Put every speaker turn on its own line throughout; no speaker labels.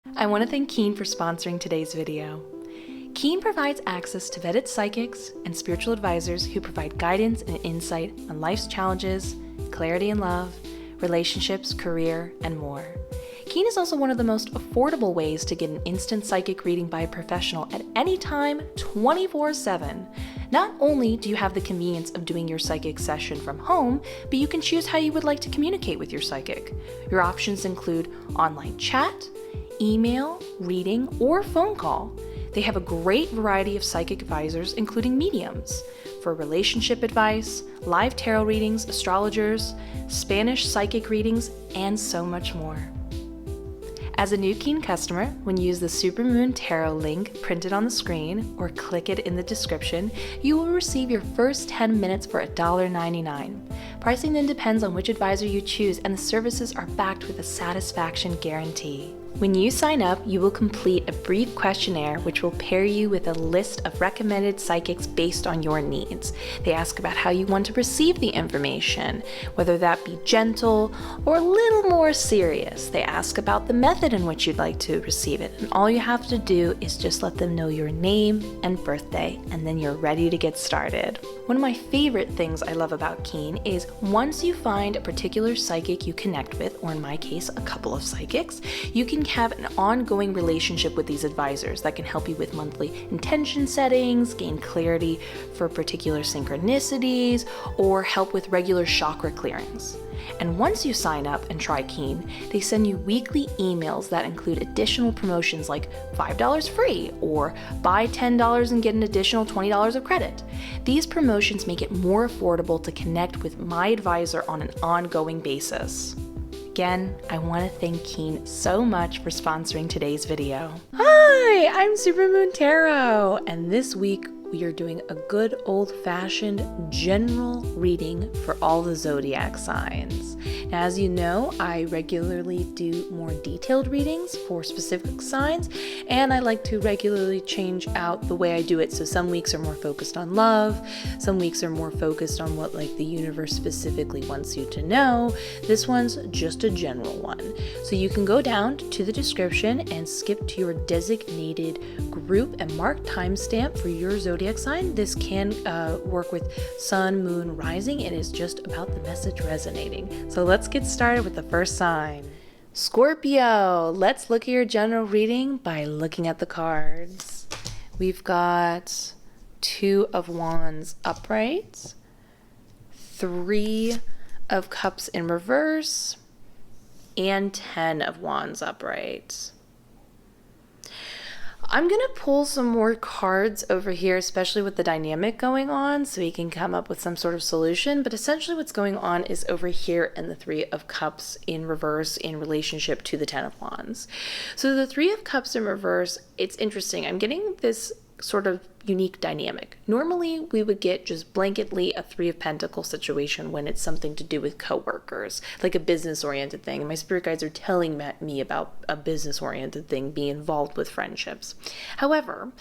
I want to thank Keen for sponsoring today's video. Keen provides access to vetted psychics and spiritual advisors who provide guidance and insight on life's challenges, clarity in love, relationships, career, and more. Keen is also one of the most affordable ways to get an instant psychic reading by a professional at any time, 24/7. Not only do you have the convenience of doing your psychic session from home, but you can choose how you would like to communicate with your psychic. Your options include online chat, email, reading, or phone call. They have a great variety of psychic advisors, including mediums, for relationship advice, live tarot readings, astrologers, Spanish psychic readings, and so much more. As a new Keen customer, when you use the Supermoon Tarot link printed on the screen or click it in the description, you will receive your first 10 minutes for $1.99. Pricing then depends on which advisor you choose, and the services are backed with a satisfaction guarantee. When you sign up, you will complete a brief questionnaire which will pair you with a list of recommended psychics based on your needs. They ask about how you want to receive the information, whether that be gentle or a little more serious. They ask about the method in which you'd like to receive it, and all you have to do is just let them know your name and birthday, and then you're ready to get started. One of my favorite things I love about Keen is once you find a particular psychic you connect with, or in my case, a couple of psychics, you can have an ongoing relationship with these advisors that can help you with monthly intention settings, gain clarity for particular synchronicities, or help with regular chakra clearings. And once you sign up and try Keen, they send you weekly emails that include additional promotions like $5 free or buy $10 and get an additional $20 of credit. These promotions make it more affordable to connect with my advisor on an ongoing basis. Again, I want to thank Keen so much for sponsoring today's video. Hi, I'm Supermoon Tarot, and this week we are doing a good old-fashioned general reading for all the zodiac signs. Now, as you know, I regularly do more detailed readings for specific signs, and I like to regularly change out the way I do it. So some weeks are more focused on love, some weeks are more focused on what the universe specifically wants you to know. This one's just a general one. So you can go down to the description and skip to your designated group and mark timestamp for your zodiac sign. This can work with sun, moon, rising. It is just about the message resonating. So let's get started with the first sign. Scorpio. Let's look at your general reading by looking at the cards. We've got 2 of Wands upright, 3 of Cups in reverse, and 10 of Wands upright. I'm going to pull some more cards over here, especially with the dynamic going on, so we can come up with some sort of solution. But essentially what's going on is over here in the 3 of Cups in reverse in relationship to the 10 of Wands. So the 3 of Cups in reverse, it's interesting. I'm getting this sort of unique dynamic. Normally we would get just blanketly a 3 of Pentacles situation when it's something to do with coworkers, like a business oriented thing. And my spirit guides are telling me about a business oriented thing being involved with friendships. However,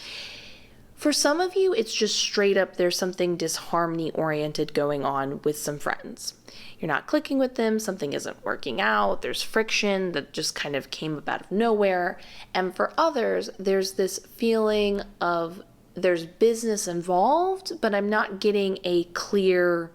for some of you, it's just straight up there's something disharmony oriented going on with some friends. You're not clicking with them, something isn't working out, there's friction that just kind of came up out of nowhere. And for others, there's this feeling of there's business involved, but I'm not getting a clear,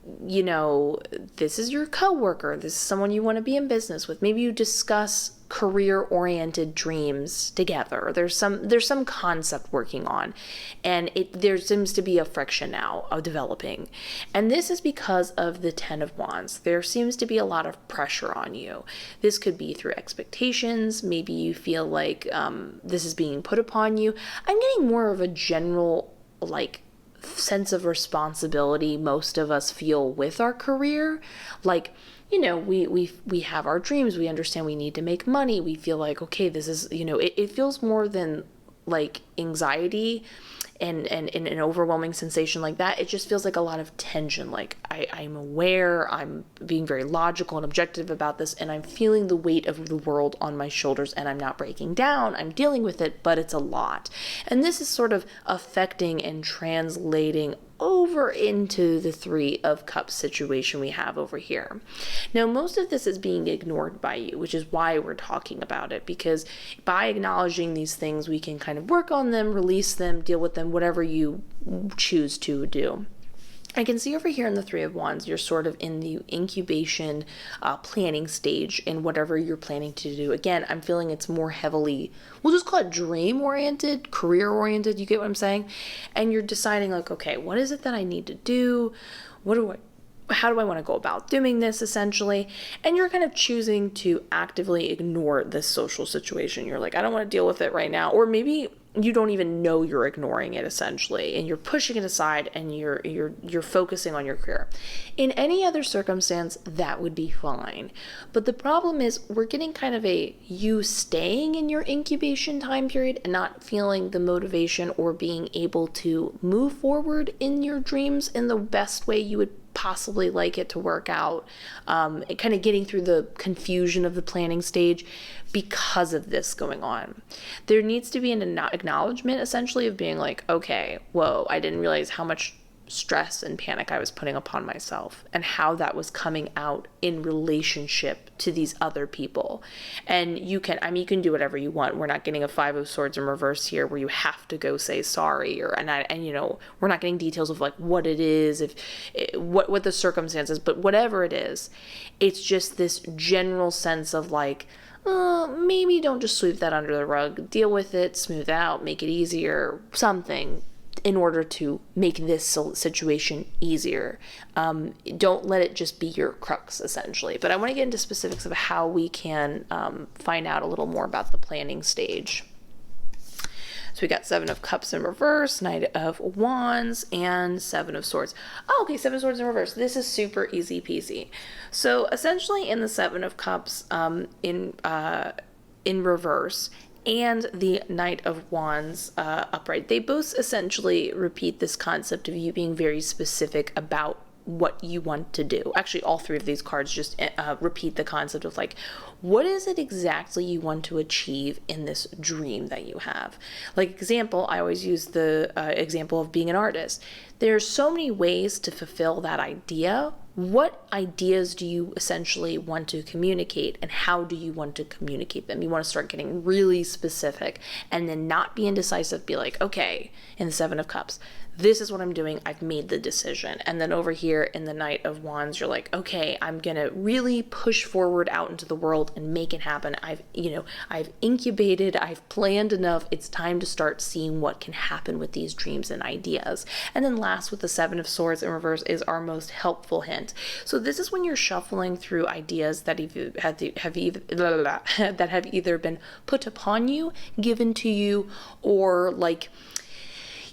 this is your coworker, this is someone you want to be in business with. Maybe you discuss career-oriented dreams together. There's some concept working on, and there seems to be a friction now of developing. And this is because of the 10 of Wands. There seems to be a lot of pressure on you. This could be through expectations. Maybe you feel like this is being put upon you. I'm getting more of a general sense of responsibility most of us feel with our career. We have our dreams. We understand we need to make money. We feel like, okay, this is, it feels more than anxiety and an overwhelming sensation like that. It just feels like a lot of tension. I'm aware, I'm being very logical and objective about this, and I'm feeling the weight of the world on my shoulders, and I'm not breaking down. I'm dealing with it, but it's a lot. And this is sort of affecting and translating over into the Three of Cups situation we have over here. Now, most of this is being ignored by you, which is why we're talking about it, because by acknowledging these things, we can kind of work on them, release them, deal with them, whatever you choose to do. I can see over here in the Three of Wands, you're sort of in the incubation planning stage in whatever you're planning to do. Again, I'm feeling it's more heavily, we'll just call it dream-oriented, career-oriented, you get what I'm saying? And you're deciding like, okay, what is it that I need to do? How do I want to go about doing this, essentially? And you're kind of choosing to actively ignore this social situation. You're like, I don't want to deal with it right now. Or maybe you don't even know you're ignoring it, essentially, and you're pushing it aside and you're focusing on your career. In any other circumstance, that would be fine. But the problem is we're getting kind of you staying in your incubation time period and not feeling the motivation or being able to move forward in your dreams in the best way you would possibly like it to work out, and kind of getting through the confusion of the planning stage because of this going on. There needs to be an acknowledgement, essentially, of being like, okay, whoa, I didn't realize how much stress and panic I was putting upon myself and how that was coming out in relationship to these other people. And you can do whatever you want. We're not getting a Five of Swords in reverse here where you have to go say sorry, we're not getting details of like what it is, what the circumstances, but whatever it is, it's just this general sense of like, maybe don't just sweep that under the rug, deal with it, smooth out, make it easier, something, in order to make this situation easier. Don't let it just be your crux, essentially. But I want to get into specifics of how we can find out a little more about the planning stage. So we got Seven of Cups in reverse, Knight of Wands, and Seven of Swords. Oh, okay, Seven of Swords in reverse. This is super easy peasy. So essentially in the Seven of Cups in reverse, and the Knight of Wands upright, they both essentially repeat this concept of you being very specific about what you want to do. Actually, all three of these cards just repeat the concept of like, what is it exactly you want to achieve in this dream that you have? Like example, I always use the example of being an artist. There's so many ways to fulfill that idea. What ideas do you essentially want to communicate, and how do you want to communicate them? You want to start getting really specific and then not be indecisive. Be like, okay, in the Seven of Cups, this is what I'm doing. I've made the decision. And then over here in the Knight of Wands, you're like, okay, I'm going to really push forward out into the world and make it happen. I've incubated, I've planned enough. It's time to start seeing what can happen with these dreams and ideas. And then last with the Seven of Swords in reverse is our most helpful hint. So this is when you're shuffling through ideas that have either been put upon you, given to you, or like,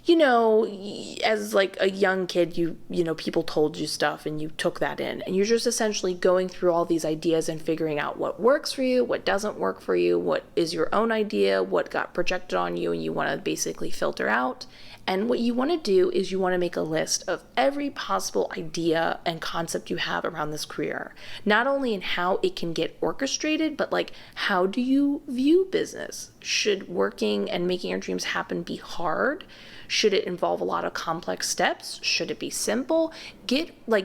as like a young kid, people told you stuff and you took that in, and you're just essentially going through all these ideas and figuring out what works for you, what doesn't work for you, what is your own idea, what got projected on you, and you want to basically filter out. And what you want to do is you want to make a list of every possible idea and concept you have around this career, not only in how it can get orchestrated, but like, how do you view business? Should working and making your dreams happen be hard? Should it involve a lot of complex steps? Should it be simple?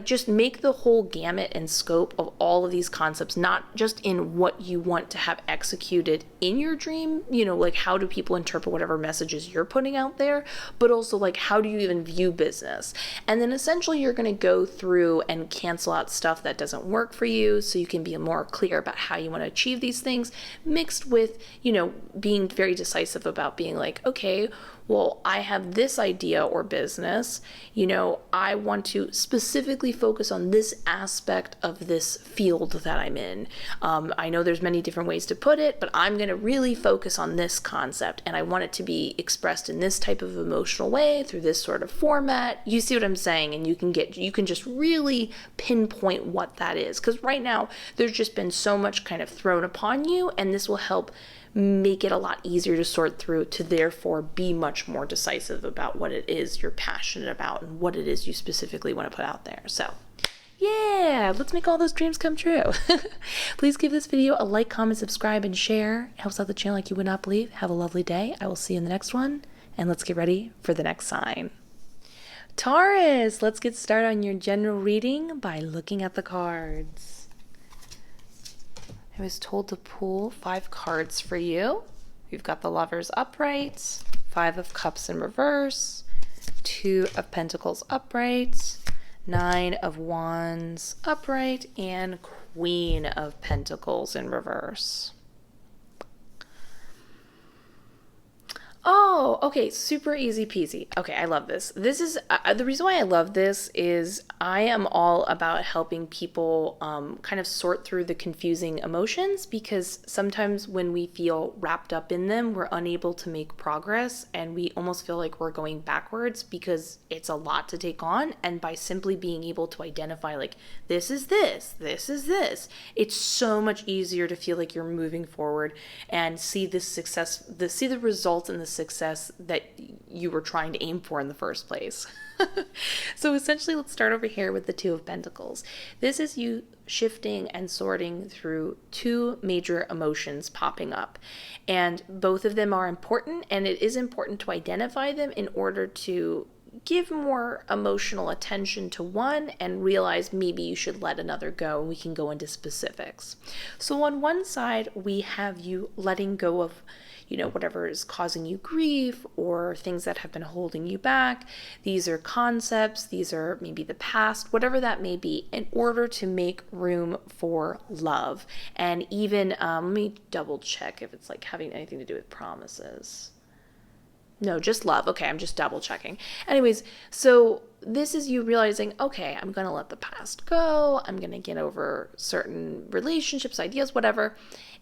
Just make the whole gamut and scope of all of these concepts, not just in what you want to have executed in your dream, like how do people interpret whatever messages you're putting out there, but also like how do you even view business? And then essentially you're going to go through and cancel out stuff that doesn't work for you so you can be more clear about how you want to achieve these things, mixed with, being very decisive about being like, okay, well, I have this idea or business, I want to specifically focus on this aspect of this field that I'm in. I know there's many different ways to put it, but I'm going to really focus on this concept, and I want it to be expressed in this type of emotional way through this sort of format. You see what I'm saying? And you can just really pinpoint what that is, because right now there's just been so much kind of thrown upon you, and this will help make it a lot easier to sort through, to therefore be much more decisive about what it is you're passionate about and what it is you specifically want to put out there. So yeah, let's make all those dreams come true. Please give this video a like, comment, subscribe, and share. It helps out the channel like you would not believe. Have a lovely day. I will see you in the next one, and let's get ready for the next sign. Taurus, let's get started on your general reading by looking at the cards. I was told to pull 5 cards for you. You've got the Lovers upright, 5 of Cups in reverse, 2 of Pentacles upright, 9 of Wands upright, and Queen of Pentacles in reverse. Oh, okay, super easy peasy. Okay, I love this. This is, the reason why I love this is I am all about helping people kind of sort through the confusing emotions, because sometimes when we feel wrapped up in them, we're unable to make progress and we almost feel like we're going backwards because it's a lot to take on. And by simply being able to identify like, this is this, it's so much easier to feel like you're moving forward and see the success, see the results and the success that you were trying to aim for in the first place. So essentially, let's start over here with the 2 of Pentacles. This is you shifting and sorting through 2 major emotions popping up, and both of them are important, and it is important to identify them in order to give more emotional attention to one and realize maybe you should let another go, and we can go into specifics. So on one side, we have you letting go of whatever is causing you grief or things that have been holding you back. These are concepts, these are maybe the past, whatever that may be, in order to make room for love. And even, let me double check if it's like having anything to do with promises. No, just love. Okay, I'm just double checking. Anyways, so this is you realizing, okay, I'm going to let the past go. I'm going to get over certain relationships, ideas, whatever,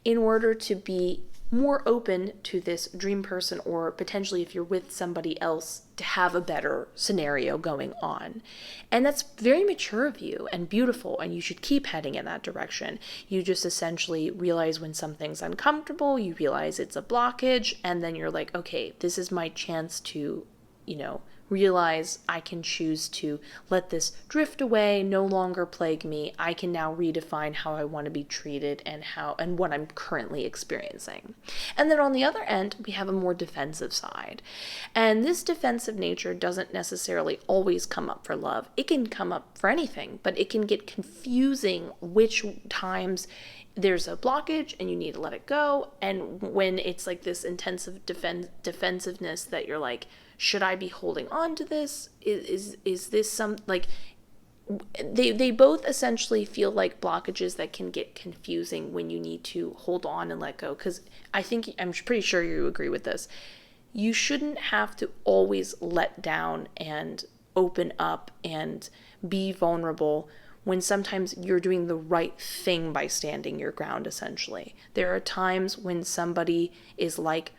in order to be more open to this dream person, or potentially if you're with somebody else, to have a better scenario going on. And that's very mature of you and beautiful, and you should keep heading in that direction. You just essentially realize when something's uncomfortable, you realize it's a blockage, and then you're like, okay, this is my chance to, realize I can choose to let this drift away, no longer plague me. I can now redefine how I want to be treated and what I'm currently experiencing. And then on the other end, we have a more defensive side. And this defensive nature doesn't necessarily always come up for love. It can come up for anything, but it can get confusing which times there's a blockage and you need to let it go, and when it's like this intensive defensiveness that you're like, should I be holding on to this? Is this some, like, they both essentially feel like blockages that can get confusing when you need to hold on and let go. Because I'm pretty sure you agree with this. You shouldn't have to always let down and open up and be vulnerable when sometimes you're doing the right thing by standing your ground, essentially. There are times when somebody is like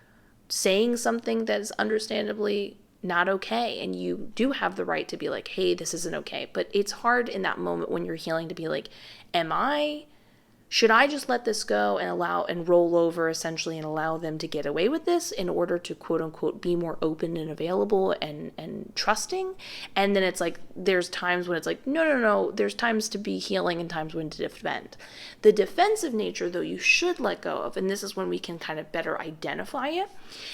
saying something that is understandably not okay, and you do have the right to be like, hey, this isn't okay. But it's hard in that moment when you're healing to be like, should I just let this go and allow and roll over essentially and allow them to get away with this in order to quote unquote be more open and available and trusting? And then it's like, there's times when it's like, no, there's times to be healing and times when to defend. The defensive nature, though, you should let go of, and this is when we can kind of better identify it,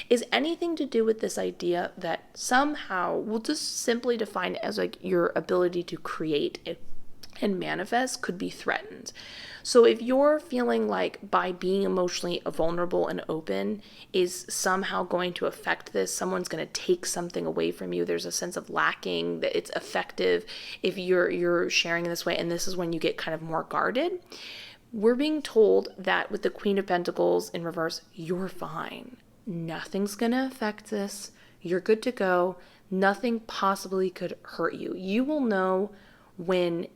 is anything to do with this idea that somehow we'll just simply define it as like your ability to create it and manifest could be threatened. So if you're feeling like by being emotionally vulnerable and open is somehow going to affect this, someone's going to take something away from you, there's a sense of lacking, that it's effective if you're sharing in this way, and this is when you get kind of more guarded. We're being told that with the Queen of Pentacles in reverse, you're fine. Nothing's going to affect this. You're good to go. Nothing possibly could hurt you. You will know when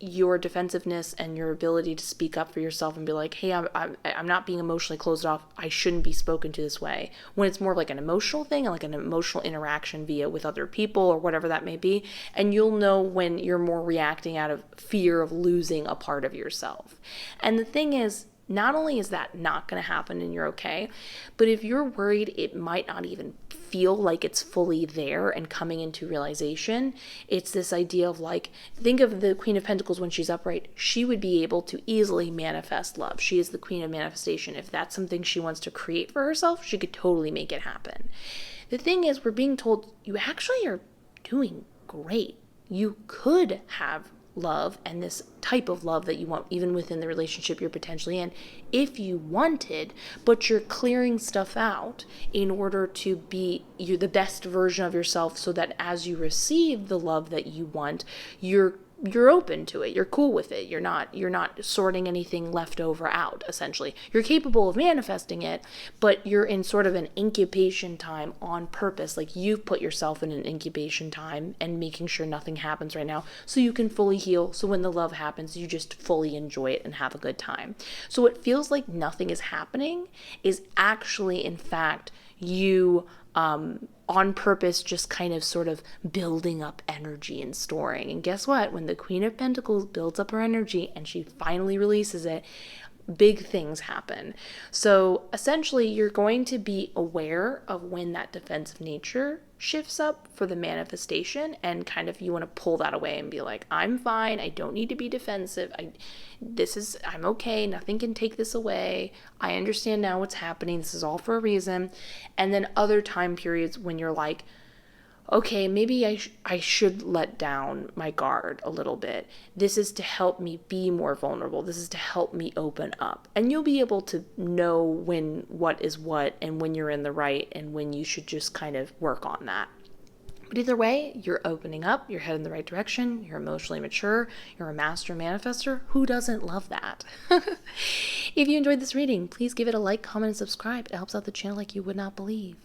your defensiveness and your ability to speak up for yourself and be like, hey, I'm not being emotionally closed off. I shouldn't be spoken to this way. When it's more like an emotional thing, like an emotional interaction with other people or whatever that may be. And you'll know when you're more reacting out of fear of losing a part of yourself. And the thing is, not only is that not going to happen and you're okay, but if you're worried it might not even feel like it's fully there and coming into realization, it's this idea of like, think of the Queen of Pentacles when she's upright. She would be able to easily manifest love. She is the queen of manifestation. If that's something she wants to create for herself, she could totally make it happen. The thing is, we're being told you actually are doing great. You could have love and this type of love that you want even within the relationship you're potentially in if you wanted, but you're clearing stuff out in order to be the best version of yourself, so that as you receive the love that you want, you're open to it. You're cool with it. You're not sorting anything left over out, essentially. You're capable of manifesting it, but you're in sort of an incubation time on purpose. Like, you've put yourself in an incubation time and making sure nothing happens right now so you can fully heal. So when the love happens, you just fully enjoy it and have a good time. So it feels like nothing is happening is actually, in fact, you on purpose just kind of sort of building up energy and storing. And guess what? When the Queen of Pentacles builds up her energy and she finally releases it, big things happen. So essentially, you're going to be aware of when that defensive nature shifts up for the manifestation, and kind of you want to pull that away and be like, I'm fine. I don't need to be defensive. I'm okay. Nothing can take this away. I understand now what's happening. This is all for a reason. And then other time periods when you're like, okay, maybe I should let down my guard a little bit. This is to help me be more vulnerable. This is to help me open up. And you'll be able to know when what is what and when you're in the right and when you should just kind of work on that. But either way, you're opening up, you're heading in the right direction, you're emotionally mature, you're a master manifester. Who doesn't love that? If you enjoyed this reading, please give it a like, comment, and subscribe. It helps out the channel like you would not believe.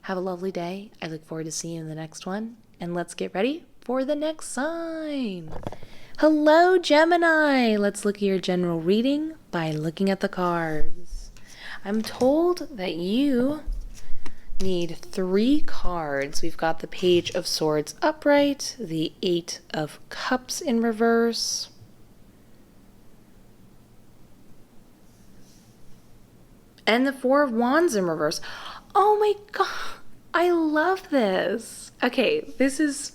Have a lovely day. I look forward to seeing you in the next one. And let's get ready for the next sign. Hello, Gemini. Let's look at your general reading by looking at the cards. I'm told that you need 3 cards. We've got the Page of Swords upright, the 8 of Cups in reverse, and the 4 of Wands in reverse. Oh my God, I love this. Okay, this is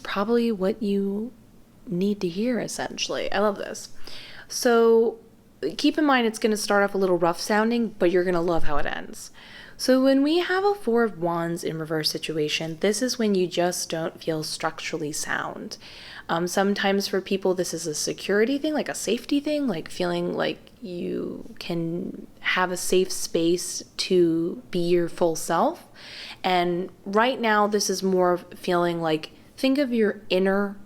probably what you need to hear, essentially. I love this. So keep in mind, it's going to start off a little rough sounding, but you're going to love how it ends. So when we have a 4 of Wands in reverse situation, this is when you just don't feel structurally sound. Sometimes for people, this is a security thing, like a safety thing, like feeling like you can have a safe space to be your full self. And right now, this is more of feeling like, think of your inner,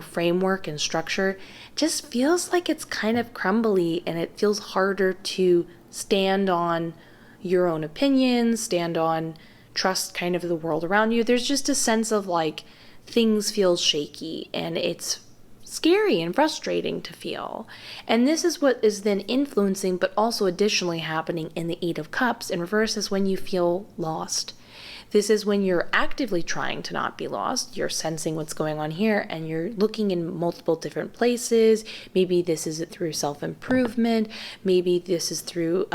framework and structure. Just feels like it's kind of crumbly, and it feels harder to stand on your own opinions, trust kind of the world around you. There's just a sense of like, things feel shaky, and it's scary and frustrating to feel. And this is what is then influencing, but also additionally happening in the 8 of Cups in reverse, is when you feel lost. This is when you're actively trying to not be lost. You're sensing what's going on here, and you're looking in multiple different places. Maybe this is through self-improvement. Maybe this is through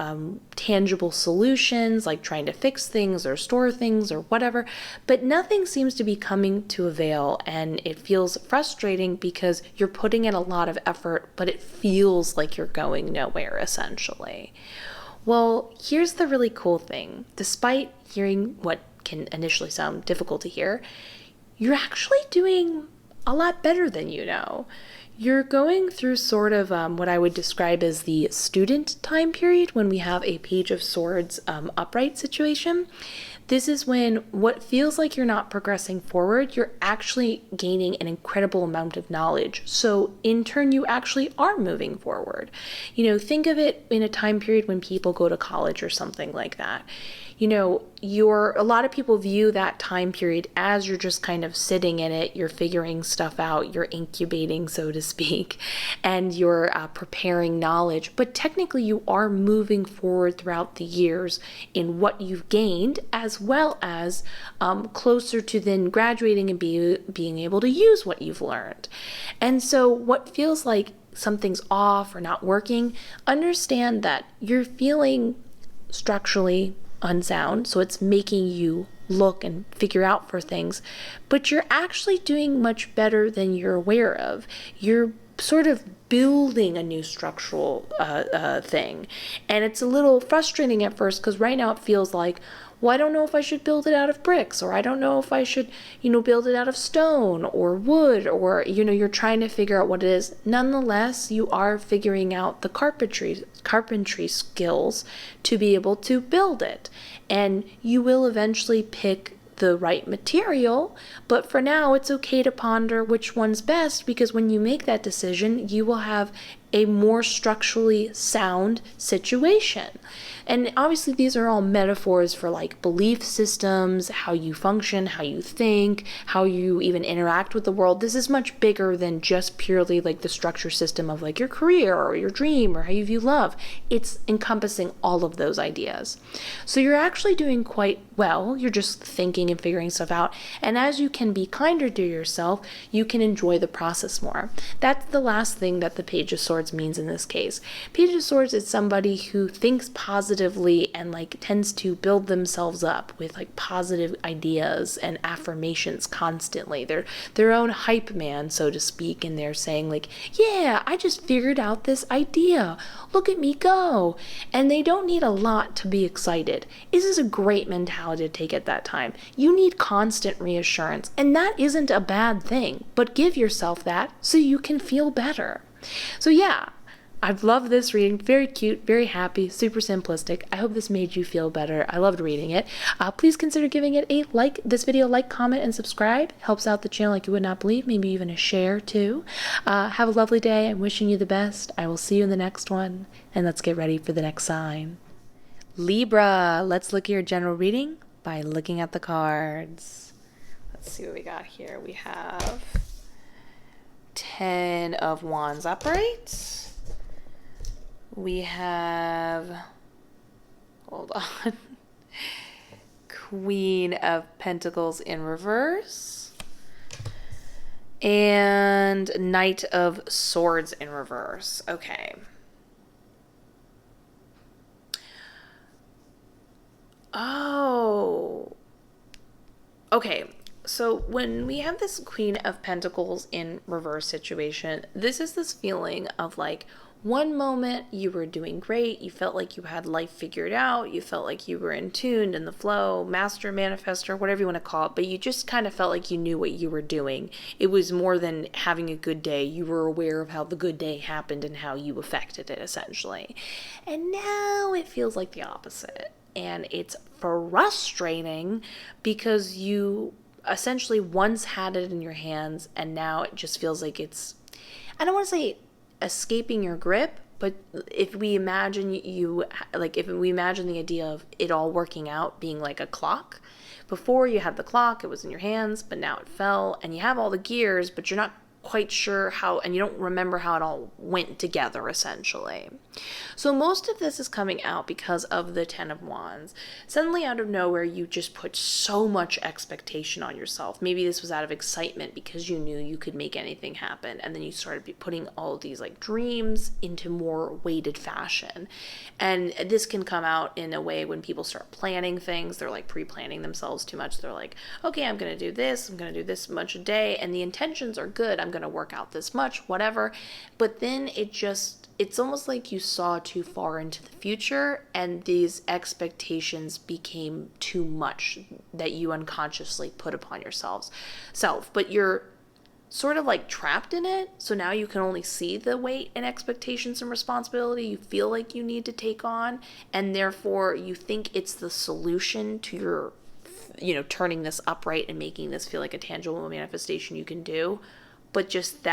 tangible solutions, like trying to fix things or store things or whatever. But nothing seems to be coming to avail, and it feels frustrating because you're putting in a lot of effort, but it feels like you're going nowhere, essentially. Well, here's the really cool thing. Despite hearing what can initially sound difficult to hear, you're actually doing a lot better than you know. You're going through sort of what I would describe as the student time period when we have a Page of Swords upright situation. This is when what feels like you're not progressing forward, you're actually gaining an incredible amount of knowledge. So in turn, you actually are moving forward. Think of it in a time period when people go to college or something like that. A lot of people view that time period as you're just kind of sitting in it, you're figuring stuff out, you're incubating, so to speak, and you're preparing knowledge. But technically, you are moving forward throughout the years in what you've gained, as well as closer to then graduating and being able to use what you've learned. And so what feels like something's off or not working, understand that you're feeling structurally unsound, so it's making you look and figure out for things, but you're actually doing much better than you're aware of. You're sort of building a new structural thing. And it's a little frustrating at first because right now it feels like, well, I don't know if I should build it out of bricks, or I don't know if I should, build it out of stone or wood, or, you're trying to figure out what it is. Nonetheless, you are figuring out the carpentry skills to be able to build it. And you will eventually pick the right material, but for now it's okay to ponder which one's best, because when you make that decision, you will have a more structurally sound situation. And obviously these are all metaphors for like belief systems, how you function, how you think, how you even interact with the world. This is much bigger than just purely like the structure system of like your career or your dream or how you view love. It's encompassing all of those ideas. So you're actually doing quite well. You're just thinking and figuring stuff out. And as you can be kinder to yourself, you can enjoy the process more. That's the last thing that the Page of Swords means in this case. Page of Swords is somebody who thinks positively and like tends to build themselves up with like positive ideas and affirmations constantly. They're their own hype man, so to speak, and they're saying like, yeah, I just figured out this idea. Look at me go. And they don't need a lot to be excited. This is a great mentality to take at that time. You need constant reassurance, and that isn't a bad thing, but give yourself that so you can feel better. So yeah, I've loved this reading. Very cute, very happy, super simplistic. I hope this made you feel better. I loved reading it. Please consider giving it a like, this video, like, comment, and subscribe. Helps out the channel like you would not believe. Maybe even a share too. Have a lovely day. I'm wishing you the best. I will see you in the next one. And let's get ready for the next sign. Libra, let's look at your general reading by looking at the cards. Let's see what we got here. We have 10 of Wands upright. We have, hold on, Queen of Pentacles in reverse, and Knight of Swords in reverse. Okay. Oh. Okay. So when we have this Queen of Pentacles in reverse situation, this is this feeling of like, one moment you were doing great, you felt like you had life figured out, you felt like you were in tune, in the flow, master, manifestor, whatever you want to call it, but you just kind of felt like you knew what you were doing. It was more than having a good day. You were aware of how the good day happened and how you affected it, essentially. And now it feels like the opposite. And it's frustrating because you essentially once had it in your hands, and now it just feels like it's, I don't want to say escaping your grip, but if we imagine if we imagine the idea of it all working out being like a clock, before you had the clock, it was in your hands, but now it fell, and you have all the gears, but you're not quite sure how, and you don't remember how it all went together, essentially. So most of this is coming out because of the 10 of Wands. Suddenly out of nowhere, you just put so much expectation on yourself. Maybe this was out of excitement because you knew you could make anything happen, and then you started putting all of these like dreams into more weighted fashion. And this can come out in a way when people start planning things. They're like pre-planning themselves too much. They're like, okay, I'm going to do this. I'm going to do this much a day, and the intentions are good. I'm going to work out this much, whatever. But then it's almost like you saw too far into the future, and these expectations became too much that you unconsciously put upon yourself. But you're sort of like trapped in it. So now you can only see the weight and expectations and responsibility you feel like you need to take on. And therefore you think it's the solution to your, turning this upright and making this feel like a tangible manifestation you can do. But just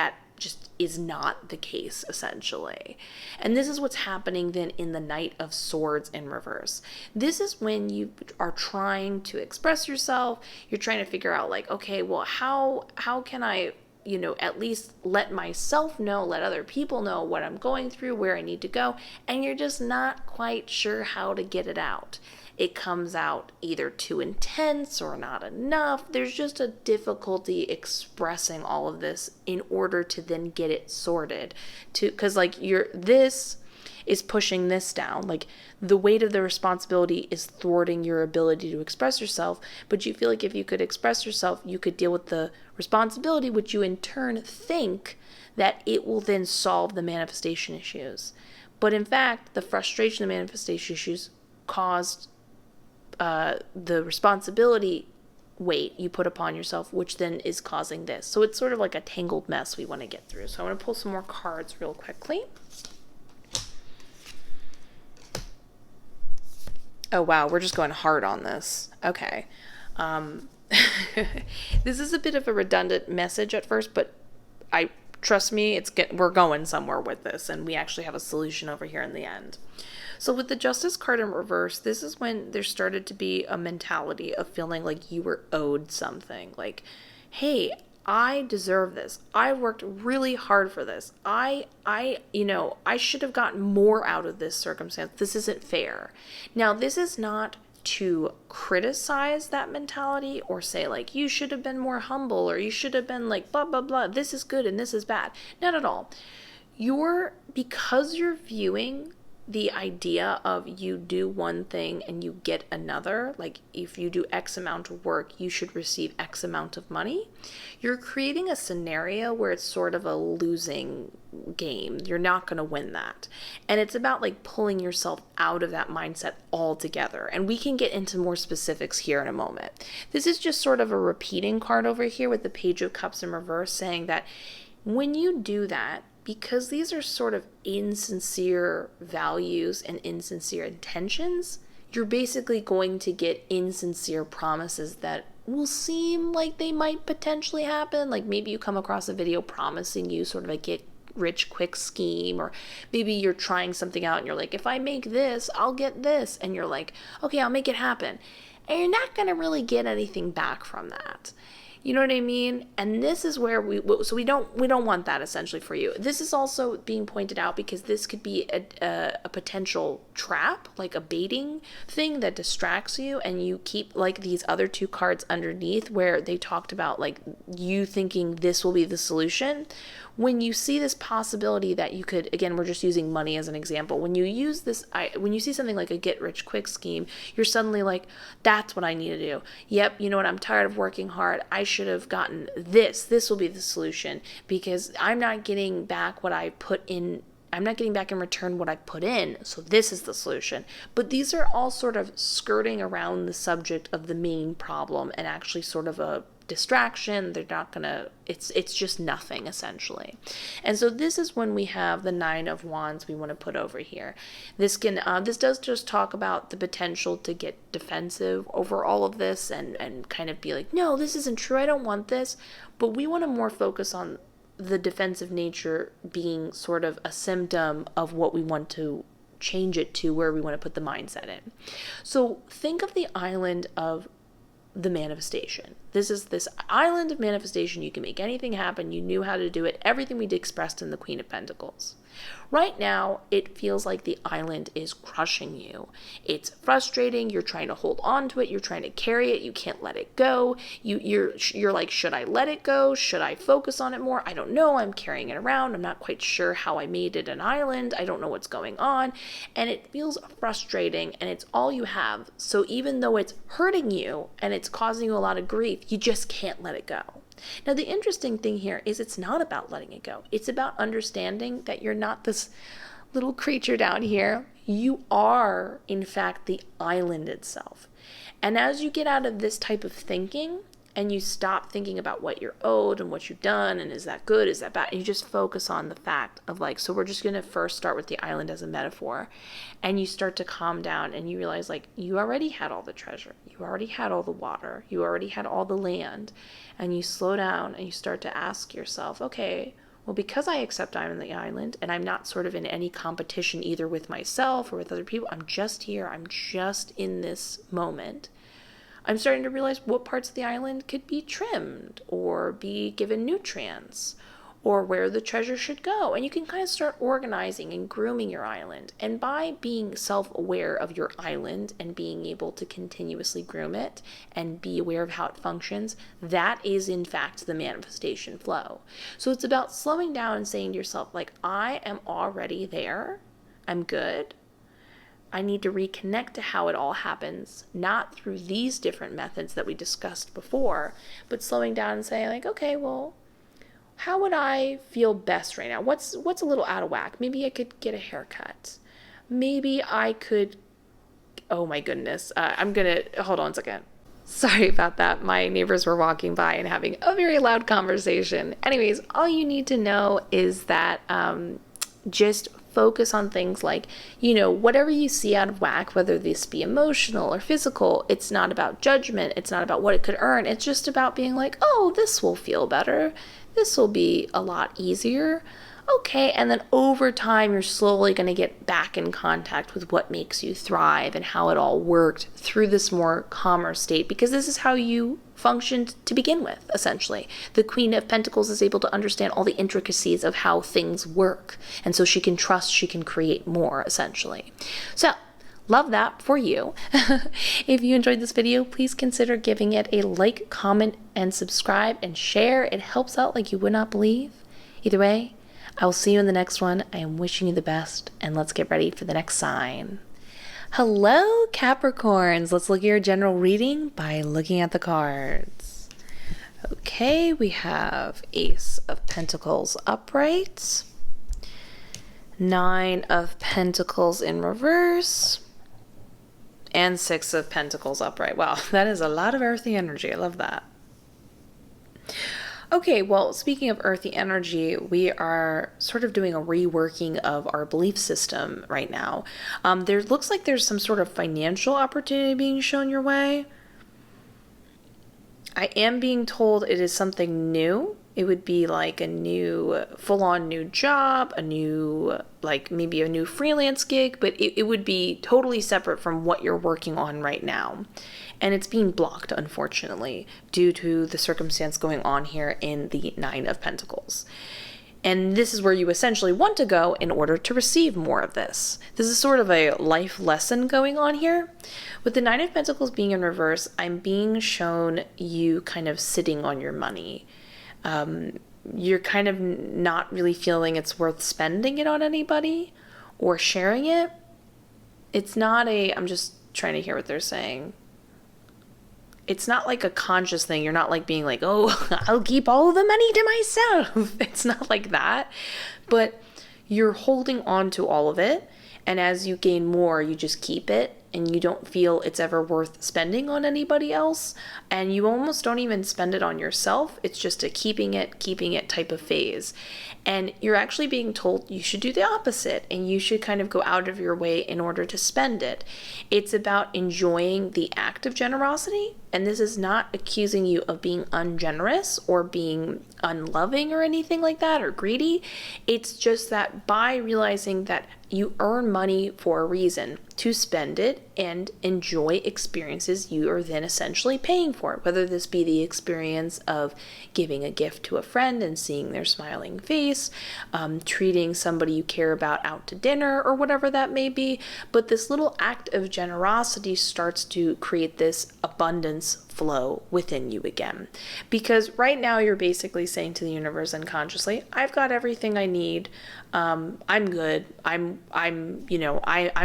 is not the case, essentially. And this is what's happening then in the Knight of Swords in reverse. This is when you are trying to express yourself. You're trying to figure out like, okay, well, how can I, at least let myself know, let other people know what I'm going through, where I need to go. And you're just not quite sure how to get it out. It comes out either too intense or not enough. There's just a difficulty expressing all of this in order to then get it sorted. Because like this is pushing this down. Like the weight of the responsibility is thwarting your ability to express yourself, but you feel like if you could express yourself, you could deal with the responsibility, which you in turn think that it will then solve the manifestation issues. But in fact, the frustration of manifestation issues caused the responsibility weight you put upon yourself, which then is causing this. So it's sort of like a tangled mess we want to get through. So I want to pull some more cards real quickly. Oh, wow. We're just going hard on this. Okay. This is a bit of a redundant message at first, but trust me, we're going somewhere with this, and we actually have a solution over here in the end. So with the Justice card in reverse, this is when there started to be a mentality of feeling like you were owed something. Like, hey, I deserve this. I worked really hard for this. I should have gotten more out of this circumstance. This isn't fair. Now, this is not to criticize that mentality or say like you should have been more humble or you should have been like blah blah blah, this is good and this is bad. Not at all. Because you're viewing the idea of you do one thing and you get another, like if you do X amount of work, you should receive X amount of money, you're creating a scenario where it's sort of a losing game. You're not going to win that. And it's about like pulling yourself out of that mindset altogether. And we can get into more specifics here in a moment. This is just sort of a repeating card over here with the Page of Cups in reverse, saying that when you do that, because these are sort of insincere values and insincere intentions, you're basically going to get insincere promises that will seem like they might potentially happen. Like maybe you come across a video promising you sort of a get rich quick scheme, or maybe you're trying something out and you're like, if I make this, I'll get this. And you're like, okay, I'll make it happen. And you're not going to really get anything back from that. You know what I mean? And this is where we don't want that essentially for you. This is also being pointed out because this could be a potential trap, like a baiting thing that distracts you, and you keep like these other two cards underneath where they talked about like you thinking this will be the solution. When you see this possibility that you could, again, we're just using money as an example. When you use this, when you see something like a get rich quick scheme, you're suddenly like, that's what I need to do. Yep, you know what? I'm tired of working hard. I should have gotten this. This will be the solution because I'm not getting back what I put in. I'm not getting back in return what I put in. So this is the solution. But these are all sort of skirting around the subject of the main problem and actually sort of a distraction. They're not gonna, it's just nothing essentially. And so this is when we have the Nine of Wands we want to put over here. This does just talk about the potential to get defensive over all of this and kind of be like, no, this isn't true, I don't want this. But we want to more focus on the defensive nature being sort of a symptom of what we want to change it to, where we want to put the mindset in. So think of the island of the manifestation. This is this island of manifestation. You can make anything happen. You knew how to do it. Everything we expressed in the Queen of Pentacles. Right now, it feels like the island is crushing you. It's frustrating. You're trying to hold on to it. You're trying to carry it. You can't let it go. You're like, should I let it go? Should I focus on it more? I don't know. I'm carrying it around. I'm not quite sure how I made it an island. I don't know what's going on. And it feels frustrating, and it's all you have. So even though it's hurting you and it's causing you a lot of grief, you just can't let it go. Now, the interesting thing here is it's not about letting it go. It's about understanding that you're not this little creature down here. You are, in fact, the island itself. And as you get out of this type of thinking and you stop thinking about what you're owed and what you've done and is that good, is that bad, and you just focus on the fact of like, so we're just going to first start with the island as a metaphor, and you start to calm down and you realize like you already had all the treasure, you already had all the water, you already had all the land, and you slow down and you start to ask yourself, okay, well, because I accept I'm in the island and I'm not sort of in any competition either with myself or with other people, I'm just here, I'm just in this moment, I'm starting to realize what parts of the island could be trimmed or be given nutrients or where the treasure should go. And you can kind of start organizing and grooming your island. And by being self-aware of your island and being able to continuously groom it and be aware of how it functions, that is in fact the manifestation flow. So it's about slowing down and saying to yourself, like, I am already there. I'm good. I need to reconnect to how it all happens, not through these different methods that we discussed before, but slowing down and saying like, okay, well, how would I feel best right now? What's a little out of whack? Maybe I could get a haircut. Maybe I could, oh my goodness, hold on a second. Sorry about that. My neighbors were walking by and having a very loud conversation. Anyways, all you need to know is that just focus on things like, whatever you see out of whack, whether this be emotional or physical, it's not about judgment. It's not about what it could earn. It's just about being like, oh, this will feel better. This will be a lot easier. Okay, and then over time, you're slowly going to get back in contact with what makes you thrive and how it all worked through this more calmer state, because this is how you functioned to begin with, essentially. The Queen of Pentacles is able to understand all the intricacies of how things work, and so she can trust she can create more, essentially. So, love that for you. If you enjoyed this video, please consider giving it a like, comment, and subscribe, and share. It helps out like you would not believe. Either way, I will see you in the next one. I am wishing you the best, and let's get ready for the next sign. Hello, Capricorns. Let's look at your general reading by looking at the cards. Okay, we have Ace of Pentacles upright, Nine of Pentacles in reverse, and Six of Pentacles upright. Wow, that is a lot of earthy energy. I love that. Okay, well, speaking of earthy energy, we are sort of doing a reworking of our belief system right now. There looks like there's some sort of financial opportunity being shown your way. I am being told it is something new. It would be like a new, full-on new job, a new, like maybe a new freelance gig, but it would be totally separate from what you're working on right now. And it's being blocked, unfortunately, due to the circumstance going on here in the Nine of Pentacles. And this is where you essentially want to go in order to receive more of this. This is sort of a life lesson going on here. With the Nine of Pentacles being in reverse, I'm being shown you kind of sitting on your money. You're kind of not really feeling it's worth spending it on anybody or sharing it. It's not I'm just trying to hear what they're saying. It's not like a conscious thing. You're not like being like, oh, I'll keep all the money to myself. It's not like that. But you're holding on to all of it. And as you gain more, you just keep it. And you don't feel it's ever worth spending on anybody else. And you almost don't even spend it on yourself. It's just a keeping it type of phase. And you're actually being told you should do the opposite. And you should kind of go out of your way in order to spend it. It's about enjoying the act of generosity. And this is not accusing you of being ungenerous or being unloving or anything like that or greedy. It's just that by realizing that you earn money for a reason, to spend it and enjoy experiences you are then essentially paying for, whether this be the experience of giving a gift to a friend and seeing their smiling face, treating somebody you care about out to dinner or whatever that may be. But this little act of generosity starts to create this abundance flow within you again. Because right now you're basically saying to the universe unconsciously, I've got everything I need. I'm good. I'm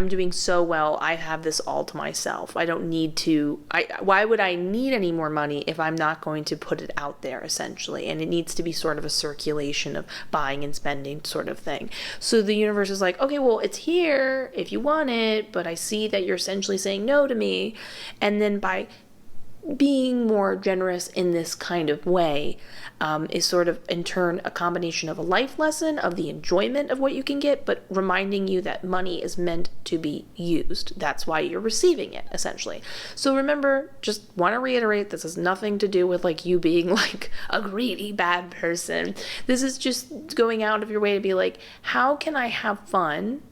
doing so well. I have this all to myself. I don't need to, why would I need any more money if I'm not going to put it out there essentially? And it needs to be sort of a circulation of buying and spending sort of thing. So the universe is like, okay, well, it's here if you want it, but I see that you're essentially saying no to me. And then by being more generous in this kind of way is sort of in turn a combination of a life lesson of the enjoyment of what you can get, but reminding you that money is meant to be used. That's why you're receiving it essentially. So remember, just want to reiterate, this has nothing to do with like you being like a greedy bad person. This is just going out of your way to be like, how can I have fun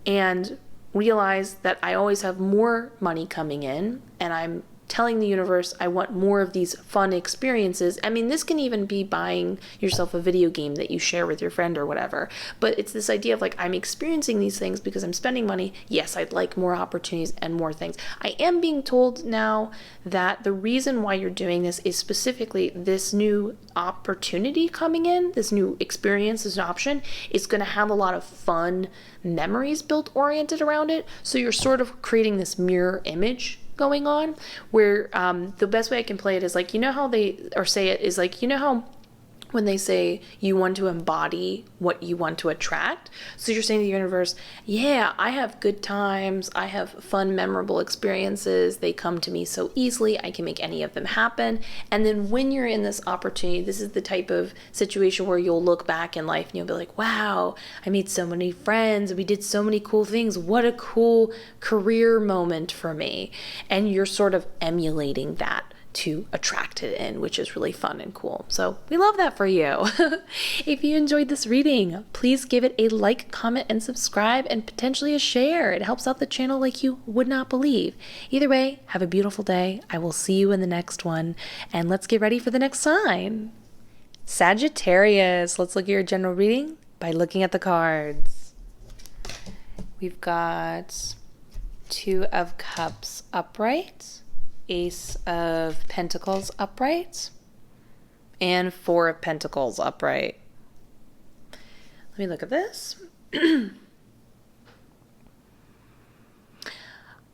and realize that I always have more money coming in and I'm telling the universe, I want more of these fun experiences. I mean, this can even be buying yourself a video game that you share with your friend or whatever. But it's this idea of like, I'm experiencing these things because I'm spending money. Yes, I'd like more opportunities and more things. I am being told now that the reason why you're doing this is specifically this new opportunity coming in, this new experience, this option is going to have a lot of fun memories built oriented around it. So you're sort of creating this mirror image going on where the best way I can play it is like, you know how they, or say it is like, you know how when they say you want to embody what you want to attract. So you're saying to the universe, yeah, I have good times. I have fun, memorable experiences. They come to me so easily. I can make any of them happen. And then when you're in this opportunity, this is the type of situation where you'll look back in life and you'll be like, wow, I made so many friends. We did so many cool things. What a cool career moment for me. And you're sort of emulating that to attract it in, which is really fun and cool. So we love that for you. If you enjoyed this reading, please give it a like, comment, and subscribe, and potentially a share. It helps out the channel like you would not believe. Either way, have a beautiful day. I will see you in the next one, and let's get ready for the next sign. Sagittarius. Let's look at your general reading by looking at the cards. We've got Two of Cups upright, Ace of Pentacles upright, and Four of Pentacles upright. Let me look at this.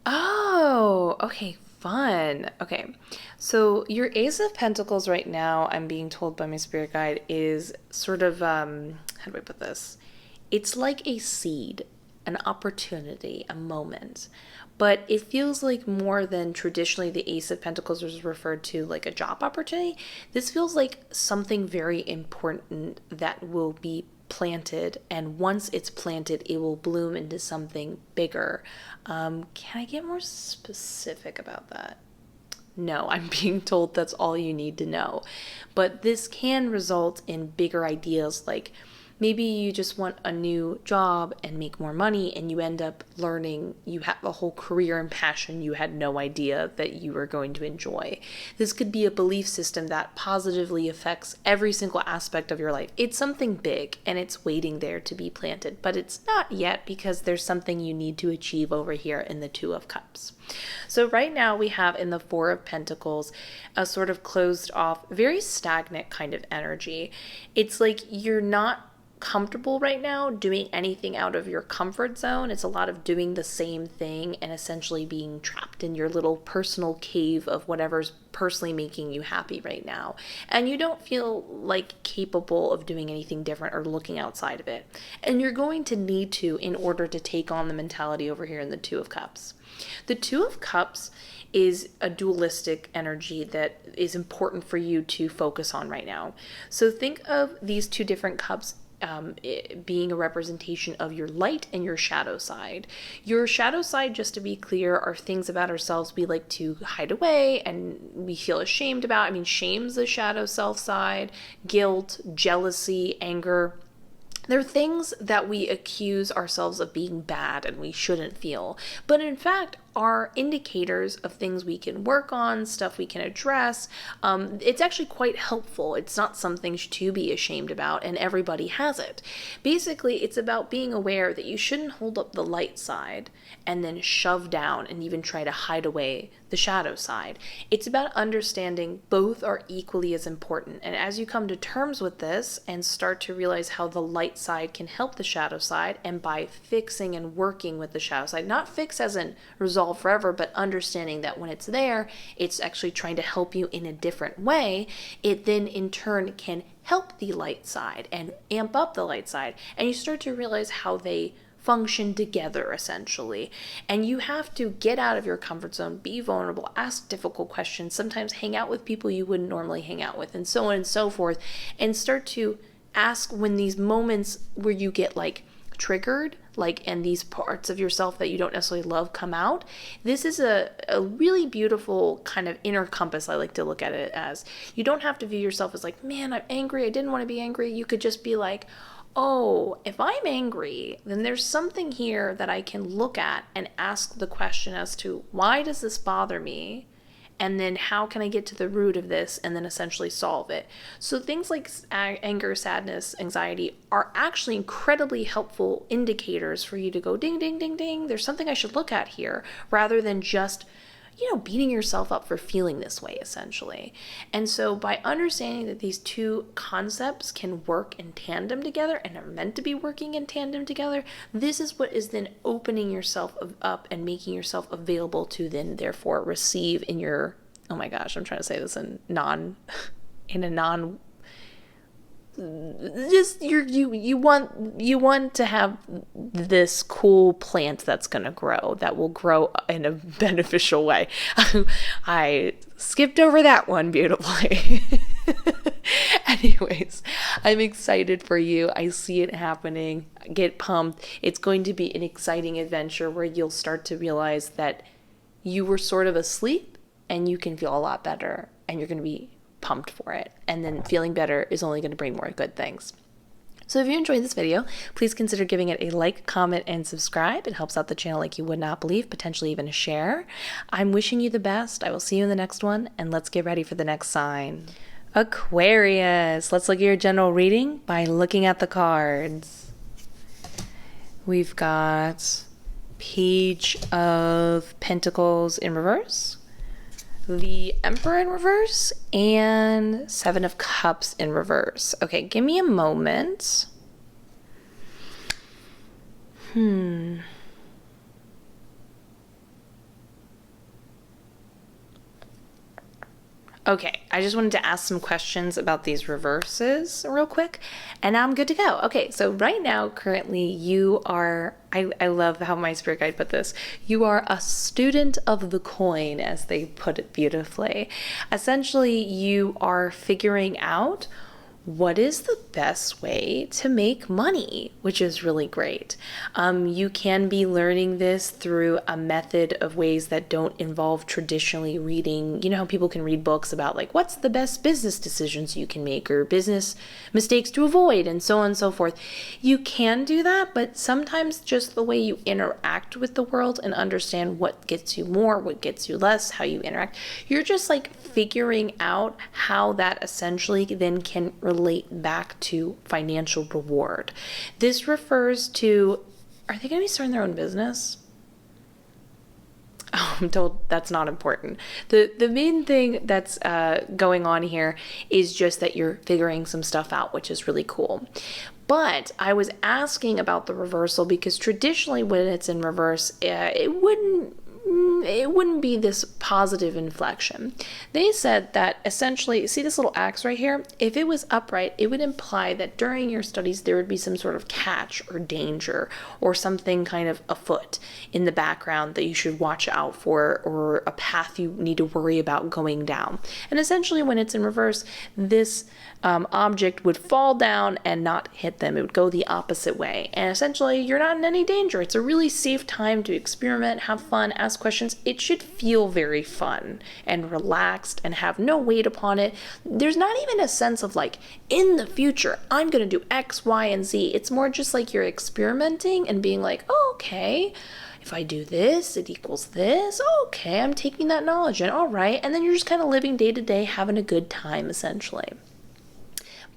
Oh, okay, fun. Okay, so your Ace of Pentacles right now, I'm being told by my spirit guide, is sort of, how do I put this? It's like a seed, an opportunity, a moment. But it feels like more than traditionally the Ace of Pentacles was referred to like a job opportunity. This feels like something very important that will be planted. And once it's planted, it will bloom into something bigger. Can I get more specific about that? No, I'm being told that's all you need to know. But this can result in bigger ideas, like maybe you just want a new job and make more money, and you end up learning you have a whole career and passion you had no idea that you were going to enjoy. This could be a belief system that positively affects every single aspect of your life. It's something big and it's waiting there to be planted, but it's not yet because there's something you need to achieve over here in the Two of Cups. So right now we have in the Four of Pentacles a sort of closed off, very stagnant kind of energy. It's like you're not comfortable right now doing anything out of your comfort zone. It's a lot of doing the same thing and essentially being trapped in your little personal cave of whatever's personally making you happy right now. And you don't feel like capable of doing anything different or looking outside of it. And you're going to need to in order to take on the mentality over here in the Two of Cups. The Two of Cups is a dualistic energy that is important for you to focus on right now. So think of these two different cups being a representation of your light and your shadow side. Your shadow side, just to be clear, are things about ourselves we like to hide away and we feel ashamed about. I mean, shame's the shadow self side, guilt, jealousy, anger. They're things that we accuse ourselves of being bad and we shouldn't feel, but in fact are indicators of things we can work on, stuff we can address. It's actually quite helpful. It's not something to be ashamed about, and everybody has it. Basically, it's about being aware that you shouldn't hold up the light side and then shove down and even try to hide away the shadow side. It's about understanding both are equally as important. And as you come to terms with this and start to realize how the light side can help the shadow side, and by fixing and working with the shadow side, not fix as in resolve forever, but understanding that when it's there, it's actually trying to help you in a different way, it then in turn can help the light side and amp up the light side. And you start to realize how they function together essentially. And you have to get out of your comfort zone, be vulnerable, ask difficult questions, sometimes hang out with people you wouldn't normally hang out with, and so on and so forth, and start to ask when these moments where you get like triggered, like, and these parts of yourself that you don't necessarily love come out. This is a really beautiful kind of inner compass. I like to look at it as, you don't have to view yourself as like, man, I'm angry, I didn't want to be angry. You could just be like, oh, if I'm angry, then there's something here that I can look at and ask the question as to, why does this bother me? And then how can I get to the root of this and then essentially solve it? So things like anger, sadness, anxiety are actually incredibly helpful indicators for you to go ding, ding, ding, ding. There's something I should look at here, rather than just beating yourself up for feeling this way, essentially. And so by understanding that these two concepts can work in tandem together and are meant to be working in tandem together, this is what is then opening yourself up and making yourself available to then therefore receive in your, oh my gosh, I'm trying to say this in just you want to have this cool plant that's going to grow, that will grow in a beneficial way. I skipped over that one beautifully. Anyways, I'm excited for you. I see it happening. Get pumped. It's going to be an exciting adventure where you'll start to realize that you were sort of asleep and you can feel a lot better, and you're going to be pumped for it. And then feeling better is only going to bring more good things. So if you enjoyed this video, please consider giving it a like, comment, and subscribe. It helps out the channel like you would not believe, potentially even a share. I'm wishing you the best. I will see you in the next one, and let's get ready for the next sign. Aquarius. Let's look at your general reading by looking at the cards. We've got Page of Pentacles in reverse, the Emperor in reverse, and Seven of Cups in reverse. Okay, give me a moment. Okay, I just wanted to ask some questions about these reverses real quick, and now I'm good to go. Okay, so right now, currently, you are, I love how my spirit guide put this, you are a student of the coin, as they put it beautifully. Essentially, you are figuring out what is the best way to make money, which is really great. You can be learning this through a method of ways that don't involve traditionally reading. You know how people can read books about like what's the best business decisions you can make or business mistakes to avoid and so on and so forth. You can do that, but sometimes just the way you interact with the world and understand what gets you more, what gets you less, how you interact, you're just like figuring out how that essentially then can relate back to financial reward. This refers to, are they going to be starting their own business? Oh, I'm told that's not important. The main thing that's going on here is just that you're figuring some stuff out, which is really cool. But I was asking about the reversal because traditionally when it's in reverse, it wouldn't be this positive inflection. They said that essentially, see this little axe right here? If it was upright, it would imply that during your studies there would be some sort of catch or danger or something kind of afoot in the background that you should watch out for, or a path you need to worry about going down. And essentially when it's in reverse, this object would fall down and not hit them. It would go the opposite way. And essentially, you're not in any danger. It's a really safe time to experiment, have fun, ask questions. It should feel very fun and relaxed and have no weight upon it. There's not even a sense of like, in the future, I'm going to do X, Y, and Z. It's more just like you're experimenting and being like, oh, okay, if I do this, it equals this. Okay, I'm taking that knowledge in. All right. And then you're just kind of living day to day, having a good time, essentially.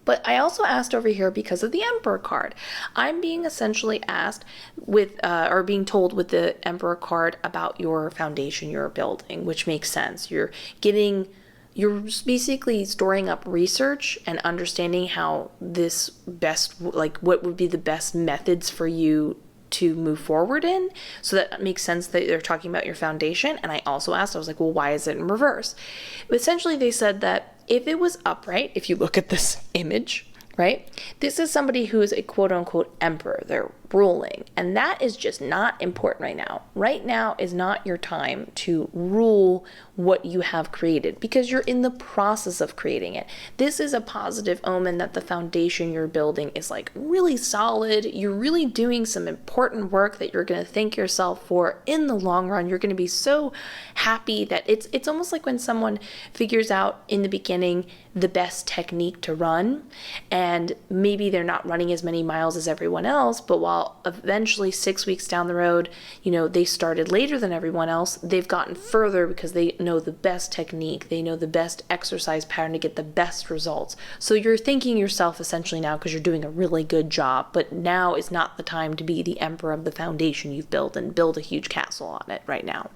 But I also asked over here because of the Emperor card. I'm being essentially asked with, or being told with the Emperor card about your foundation you're building, which makes sense. You're basically storing up research and understanding how this best, like what would be the best methods for you to move forward in. So that makes sense that they're talking about your foundation. And I also asked, I was like, well, why is it in reverse? But essentially they said that if it was upright, if you look at this image, right? This is somebody who is a quote unquote emperor. They're ruling. And that is just not important right now. Right now is not your time to rule what you have created because you're in the process of creating it. This is a positive omen that the foundation you're building is like really solid. You're really doing some important work that you're going to thank yourself for in the long run. You're going to be so happy that it's almost like when someone figures out in the beginning the best technique to run, and maybe they're not running as many miles as everyone else, but while while eventually 6 weeks down the road, they started later than everyone else, they've gotten further because they know the best technique, they know the best exercise pattern to get the best results. So you're thanking yourself essentially now because you're doing a really good job, but now is not the time to be the emperor of the foundation you've built and build a huge castle on it right now.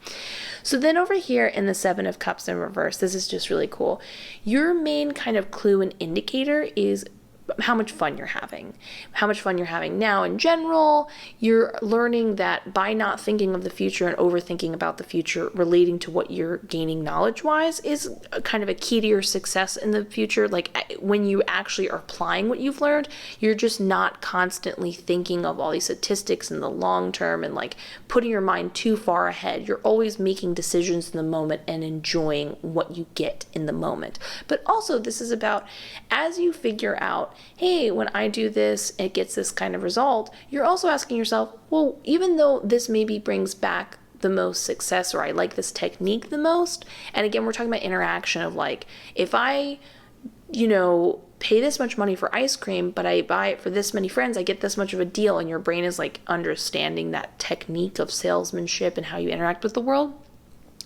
So then over here in the Seven of Cups in reverse, this is just really cool. Your main kind of clue and indicator is how much fun you're having. How much fun you're having now in general. You're learning that by not thinking of the future and overthinking about the future relating to what you're gaining knowledge-wise is kind of a key to your success in the future. Like when you actually are applying what you've learned, you're just not constantly thinking of all these statistics in the long term and like putting your mind too far ahead. You're always making decisions in the moment and enjoying what you get in the moment. But also this is about as you figure out, hey, when I do this, it gets this kind of result, you're also asking yourself, well, even though this maybe brings back the most success or I like this technique the most, and again, we're talking about interaction of like, if I, pay this much money for ice cream, but I buy it for this many friends, I get this much of a deal, and your brain is like understanding that technique of salesmanship and how you interact with the world.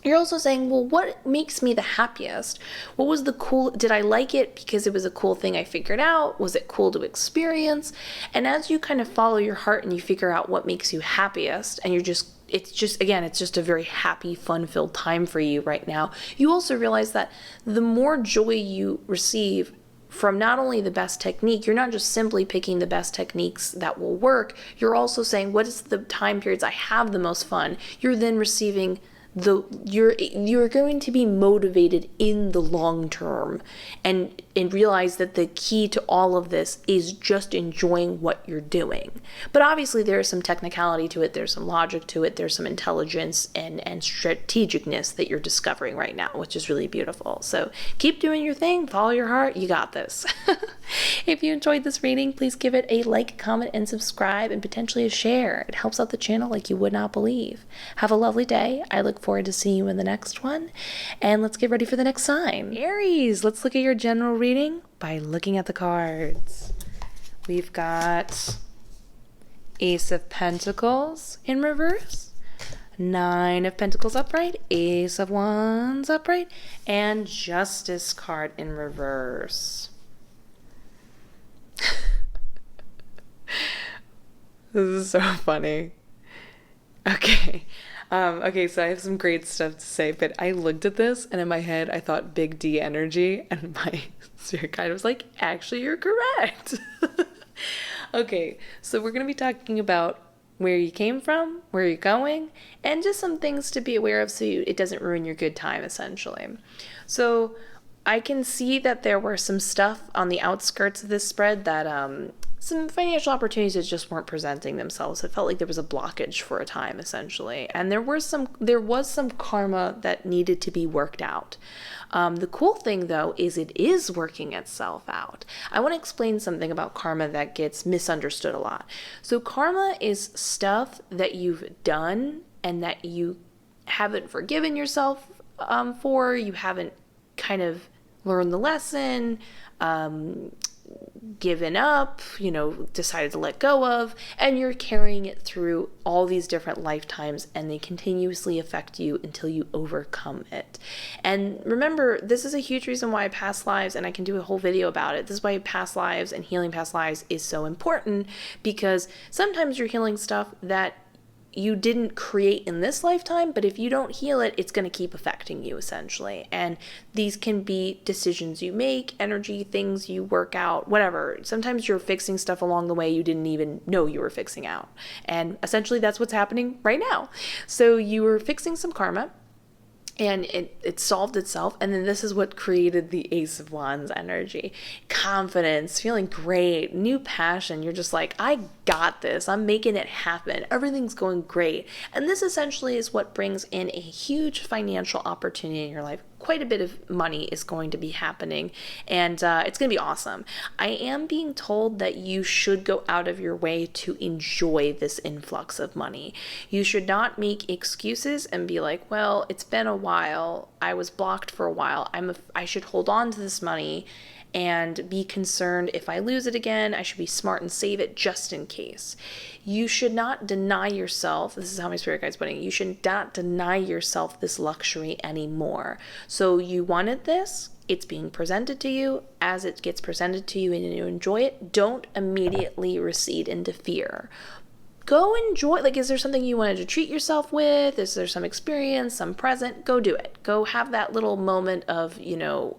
You're also saying, well, what makes me the happiest? What was the cool, did I like it because it was a cool thing I figured out? Was it cool to experience? And as you kind of follow your heart and you figure out what makes you happiest, and it's just a very happy, fun-filled time for you right now, you also realize that the more joy you receive from not only the best technique, you're not just simply picking the best techniques that will work, you're also saying, what is the time periods I have the most fun? You're then receiving you're going to be motivated in the long term and realize that the key to all of this is just enjoying what you're doing. But obviously there is some technicality to it, there's some logic to it, there's some intelligence and strategicness that you're discovering right now, which is really beautiful. So keep doing your thing, follow your heart, you got this. If you enjoyed this reading, please give it a like, comment, and subscribe, and potentially a share. It helps out the channel like you would not believe. Have a lovely day. I look forward to seeing you in the next one. And let's get ready for the next sign. Aries, let's look at your general reading by looking at the cards. We've got Ace of Pentacles in reverse, Nine of Pentacles upright, Ace of Wands upright, and Justice card in reverse. This is so funny. Okay. So I have some great stuff to say, but I looked at this and in my head I thought big D energy, and my spirit guide was like, actually you're correct. Okay, so we're going to be talking about where you came from, where you're going, and just some things to be aware of so it doesn't ruin your good time essentially. So I can see that there were some stuff on the outskirts of this spread that some financial opportunities that just weren't presenting themselves. It felt like there was a blockage for a time essentially, and there was some karma that needed to be worked out. The cool thing though is it is working itself out. I want to explain something about karma that gets misunderstood a lot. So karma is stuff that you've done and that you haven't forgiven yourself for, you haven't kind of learned the lesson, given up, decided to let go of, and you're carrying it through all these different lifetimes, and they continuously affect you until you overcome it. And remember, this is a huge reason why past lives, and I can do a whole video about it, this is why past lives and healing past lives is so important, because sometimes you're healing stuff that you didn't create in this lifetime, but if you don't heal it, it's going to keep affecting you essentially. And these can be decisions you make, energy, things you work out, whatever. Sometimes you're fixing stuff along the way you didn't even know you were fixing out. And essentially that's what's happening right now. So you were fixing some karma, and it solved itself, and then this is what created the Ace of Wands energy. Confidence, feeling great, new passion. You're just like, I got this. I'm making it happen. Everything's going great. And this essentially is what brings in a huge financial opportunity in your life. Quite a bit of money is going to be happening, and it's going to be awesome. I am being told that you should go out of your way to enjoy this influx of money. You should not make excuses and be like, well, it's been a while. I was blocked for a while. I should hold on to this money and be concerned if I lose it again. I should be smart and save it just in case. You should not deny yourself. This is how my spirit guide's putting it. You should not deny yourself this luxury anymore. So you wanted this. It's being presented to you. As it gets presented to you and you enjoy it, don't immediately recede into fear. Go enjoy, like, is there something you wanted to treat yourself with? Is there some experience, some present? Go do it. Go have that little moment of,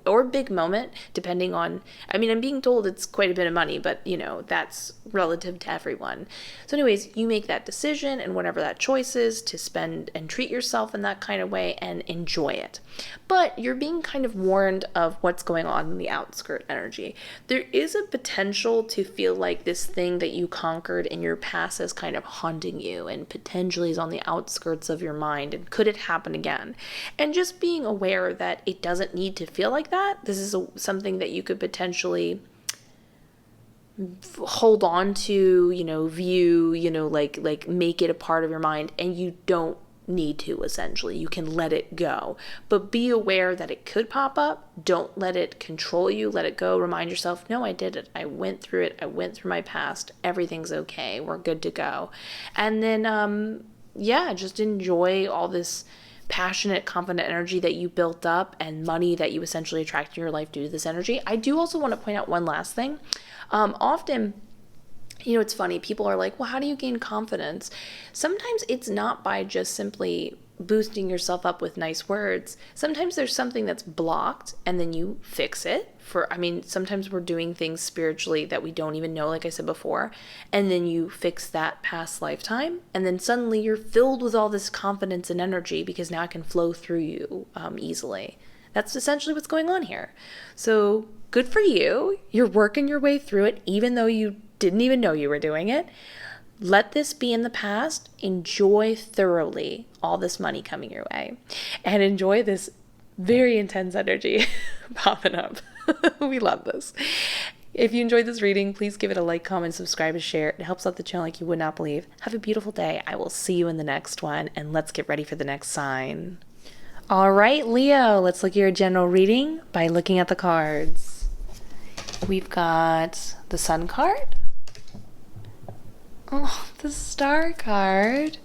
or big moment, depending on, I'm being told it's quite a bit of money, but, that's relative to everyone. So anyways, you make that decision and whatever that choice is to spend and treat yourself in that kind of way and enjoy it. But you're being kind of warned of what's going on in the outskirt energy. There is a potential to feel like this thing that you conquered in your past is kind of haunting you and potentially is on the outskirts of your mind, and could it happen again? And just being aware that it doesn't need to feel like that. This is something that you could potentially hold on to, view, like make it a part of your mind, and you don't need to. Essentially, you can let it go, but be aware that it could pop up. Don't let it control you. Let it go. Remind yourself, no, I did it. I went through it. I went through my past. Everything's okay. We're good to go. And then just enjoy all this passionate, confident energy that you built up and money that you essentially attract in your life due to this energy. I do also want to point out one last thing. Often, it's funny. People are like, well, how do you gain confidence? Sometimes it's not by just simply boosting yourself up with nice words. Sometimes there's something that's blocked and then you fix it. Sometimes we're doing things spiritually that we don't even know, like I said before, and then you fix that past lifetime, and then suddenly you're filled with all this confidence and energy because now it can flow through you easily. That's essentially what's going on here. So good for you. You're working your way through it, even though you didn't even know you were doing it. Let this be in the past. Enjoy thoroughly all this money coming your way, and enjoy this very intense energy popping up. We love this. If you enjoyed this reading, please give it a like, comment, subscribe, and share. It helps out the channel like you would not believe. Have a beautiful day. I will see you in the next one, and let's get ready for the next sign. All right, Leo, let's look at your general reading by looking at the cards. We've got the Sun card. Oh, the Star card.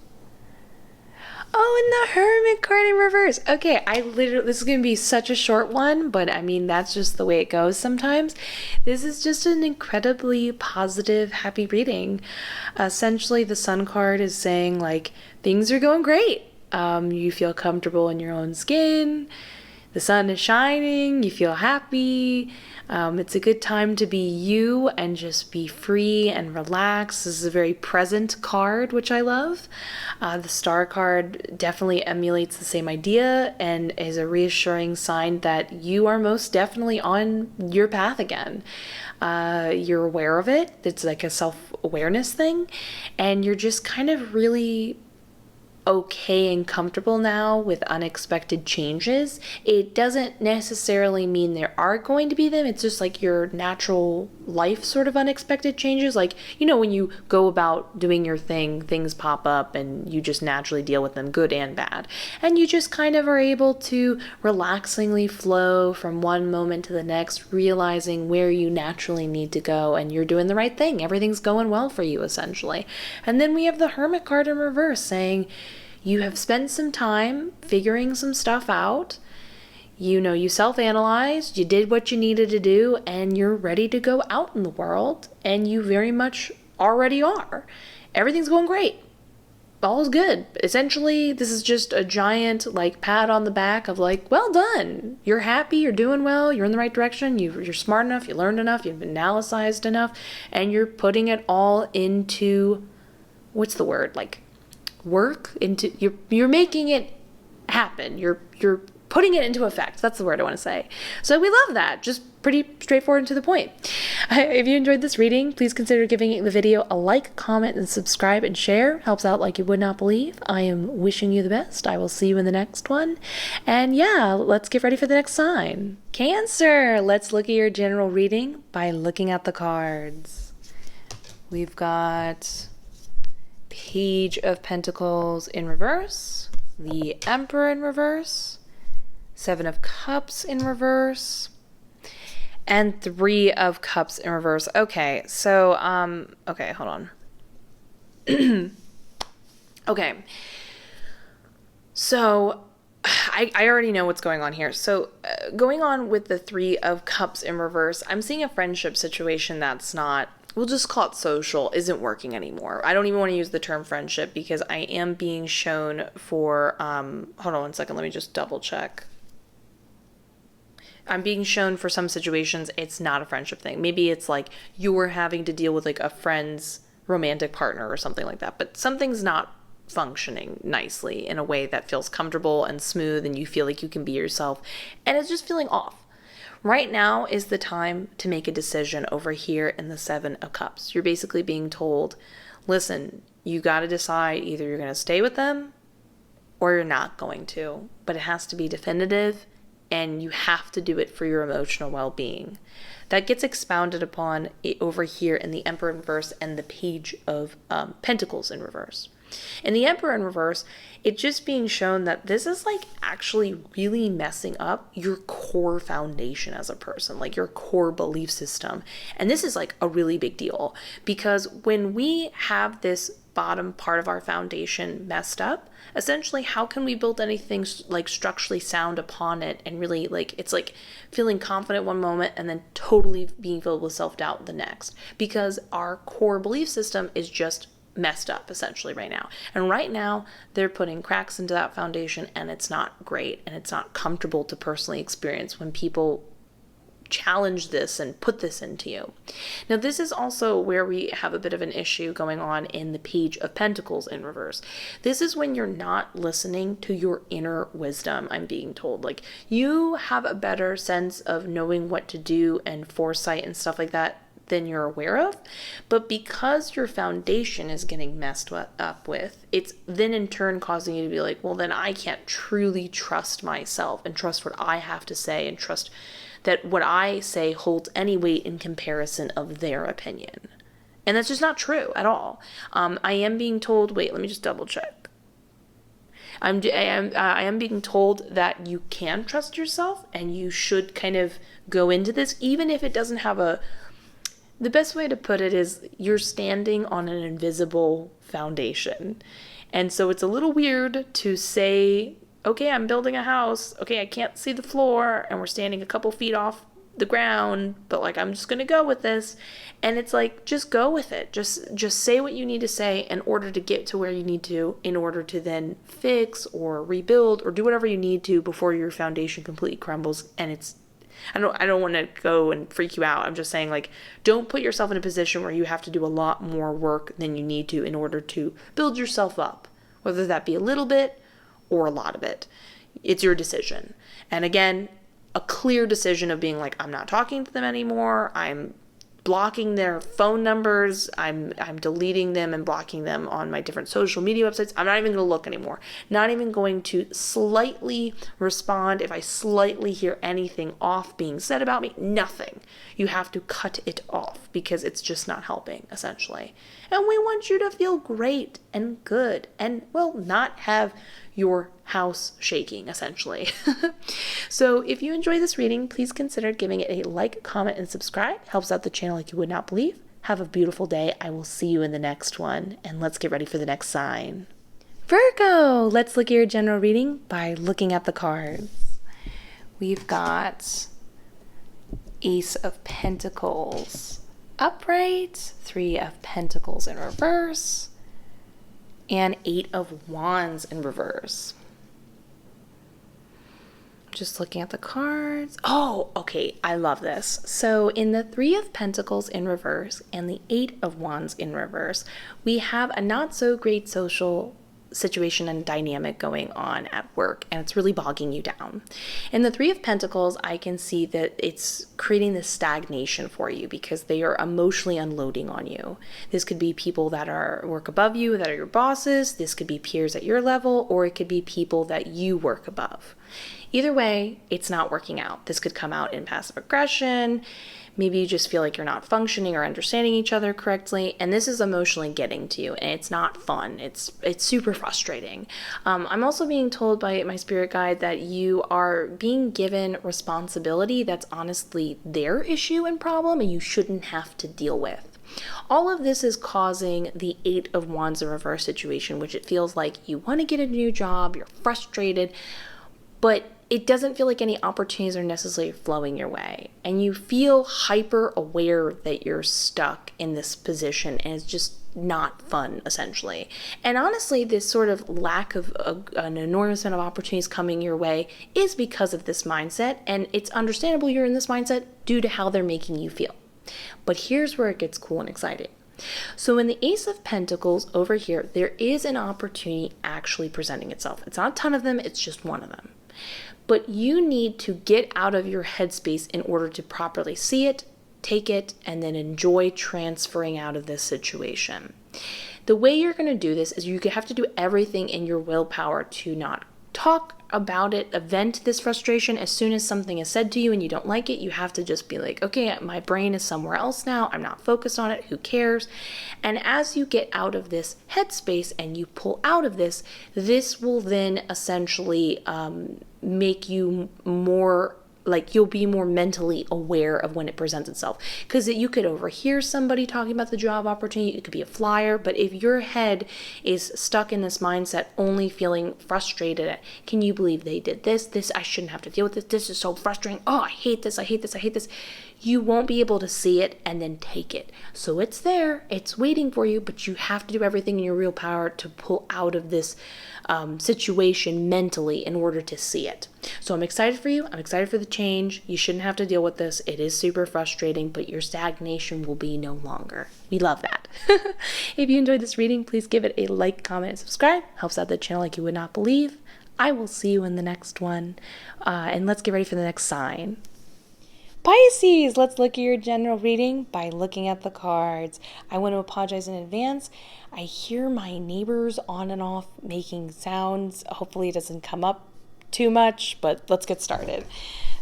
Oh, and the Hermit card in reverse. Okay, this is going to be such a short one, but that's just the way it goes sometimes. This is just an incredibly positive, happy reading. Essentially, the Sun card is saying, like, things are going great. You feel comfortable in your own skin. The sun is shining. You feel happy. It's a good time to be you and just be free and relax. This is a very present card, which I love. The Star card definitely emulates the same idea and is a reassuring sign that you are most definitely on your path again. You're aware of it. It's like a self-awareness thing, and you're just kind of really okay and comfortable now with unexpected changes. It doesn't necessarily mean there are going to be them. It's just like your natural life sort of unexpected changes. Like, when you go about doing your thing, things pop up and you just naturally deal with them, good and bad. And you just kind of are able to relaxingly flow from one moment to the next, realizing where you naturally need to go, and you're doing the right thing. Everything's going well for you, essentially. And then we have the Hermit card in reverse saying, you have spent some time figuring some stuff out. You self-analyzed, you did what you needed to do, and you're ready to go out in the world, and you very much already are. Everything's going great. All is good. Essentially, this is just a giant, pat on the back of, well done. You're happy, you're doing well, you're in the right direction, you're smart enough, you learned enough, you've analyzed enough, and you're putting it all into, what's the word, work into, you're making it happen. You're putting it into effect. That's the word I want to say. So we love that. Just pretty straightforward and to the point. If you enjoyed this reading, please consider giving the video a like, comment, and subscribe and share. Helps out like you would not believe. I am wishing you the best. I will see you in the next one. And let's get ready for the next sign. Cancer. Let's look at your general reading by looking at the cards. We've got Page of Pentacles in reverse, the Emperor in reverse, Seven of Cups in reverse, And Three of Cups in reverse. Okay, so, okay, hold on. Okay. So, I already know what's going on here. So, going on with the Three of Cups in reverse, I'm seeing a friendship situation that's not, we'll just call it social, isn't working anymore. I don't even want to use the term friendship because I am being shown for, hold on one second, let me just double check. I'm being shown for some situations it's not a friendship thing. Maybe it's like you're having to deal with like a friend's romantic partner or something like that, but something's not functioning nicely in a way that feels comfortable and smooth and you feel like you can be yourself, and it's just feeling off. Right now is the time to make a decision over here in the Seven of Cups. You're basically being told, listen, you got to decide either you're going to stay with them or you're not going to, but it has to be definitive and you have to do it for your emotional well-being. That gets expounded upon over here in the Emperor in reverse and the Page of Pentacles in reverse. In the Emperor in reverse, it's just being shown that this is like actually really messing up your core foundation as a person, like your core belief system. And this is like a really big deal because when we have this bottom part of our foundation messed up, essentially how can we build anything like structurally sound upon it and really like it's like feeling confident one moment and then totally being filled with self-doubt the next, because our core belief system is just messed up essentially right now. And right now they're putting cracks into that foundation and it's not great and it's not comfortable to personally experience when people challenge this and put this into you. Now this is also where we have a bit of an issue going on in the Page of Pentacles in reverse. This is when you're not listening to your inner wisdom, I'm being told. Like you have a better sense of knowing what to do and foresight and stuff like that than you're aware of, but because your foundation is getting messed up with, it's then in turn causing you to be like, well, then I can't truly trust myself and trust what I have to say and trust that what I say holds any weight in comparison of their opinion. And that's just not true at all. I am being told, wait, let me just double check. I am being told that you can trust yourself and you should kind of go into this, even if it doesn't have the best way to put it is you're standing on an invisible foundation. And so it's a little weird to say, okay, I'm building a house. Okay, I can't see the floor and we're standing a couple feet off the ground, but like I'm just going to go with this. And it's like, just go with it. Just say what you need to say in order to get to where you need to, in order to then fix or rebuild or do whatever you need to before your foundation completely crumbles. And I don't want to go and freak you out. I'm just saying, like, don't put yourself in a position where you have to do a lot more work than you need to in order to build yourself up, whether that be a little bit or a lot of it. It's your decision. And again, a clear decision of being like, I'm not talking to them anymore. I'm blocking their phone numbers. I'm deleting them and blocking them on my different social media websites. I'm not even going to look anymore. Not even going to slightly respond if I slightly hear anything off being said about me. Nothing. You have to cut it off because it's just not helping, essentially. And we want you to feel great and good and, well, not have your house shaking, essentially. So if you enjoy this reading, please consider giving it a like, comment, and subscribe. Helps out the channel like you would not believe. Have a beautiful day. I will see you in the next one. And let's get ready for the next sign. Virgo! Let's look at your general reading by looking at the cards. We've got Ace of Pentacles upright, Three of Pentacles in reverse, and Eight of Wands in reverse. Just looking at the cards. Oh, okay. I love this. So in the Three of Pentacles in reverse and the Eight of Wands in reverse, we have a not so great social situation and dynamic going on at work, and it's really bogging you down. In the Three of Pentacles, I can see that it's creating this stagnation for you because they are emotionally unloading on you. This could be people that work above you, that are your bosses. This could be peers at your level, or it could be people that you work above. Either way, it's not working out. This could come out in passive aggression. Maybe you just feel like you're not functioning or understanding each other correctly, and this is emotionally getting to you, and it's not fun. It's super frustrating. I'm also being told by my spirit guide that you are being given responsibility that's honestly their issue and problem, and you shouldn't have to deal with. All of this is causing the 8 of Wands in reverse situation, which it feels like you want to get a new job, you're frustrated, but it doesn't feel like any opportunities are necessarily flowing your way. And you feel hyper aware that you're stuck in this position, and it's just not fun, essentially. And honestly, this sort of lack of an enormous amount of opportunities coming your way is because of this mindset, and it's understandable you're in this mindset due to how they're making you feel. But here's where it gets cool and exciting. So in the Ace of Pentacles over here, there is an opportunity actually presenting itself. It's not a ton of them, it's just one of them. But you need to get out of your headspace in order to properly see it, take it, and then enjoy transferring out of this situation. The way you're going to do this is you have to do everything in your willpower to not talk about it, vent this frustration. As soon as something is said to you and you don't like it, you have to just be like, okay, my brain is somewhere else now. I'm not focused on it. Who cares? And as you get out of this headspace and you pull out of this, this will then essentially make you more like you'll be more mentally aware of when it presents itself. Because you could overhear somebody talking about the job opportunity, it could be a flyer, but if your head is stuck in this mindset, only feeling frustrated at, can you believe they did this, I shouldn't have to deal with this is so frustrating, oh, I hate this, you won't be able to see it and then take it. So it's there, it's waiting for you, but you have to do everything in your real power to pull out of this situation mentally in order to see it. So I'm excited for you. I'm excited for the change. You shouldn't have to deal with this. It is super frustrating, but your stagnation will be no longer. We love that. If you enjoyed this reading, please give it a like, comment, and subscribe. Helps out the channel like you would not believe. I will see you in the next one. And let's get ready for the next sign. Pisces, let's look at your general reading by looking at the cards. I want to apologize in advance. I hear my neighbors on and off making sounds. Hopefully it doesn't come up too much, but let's get started.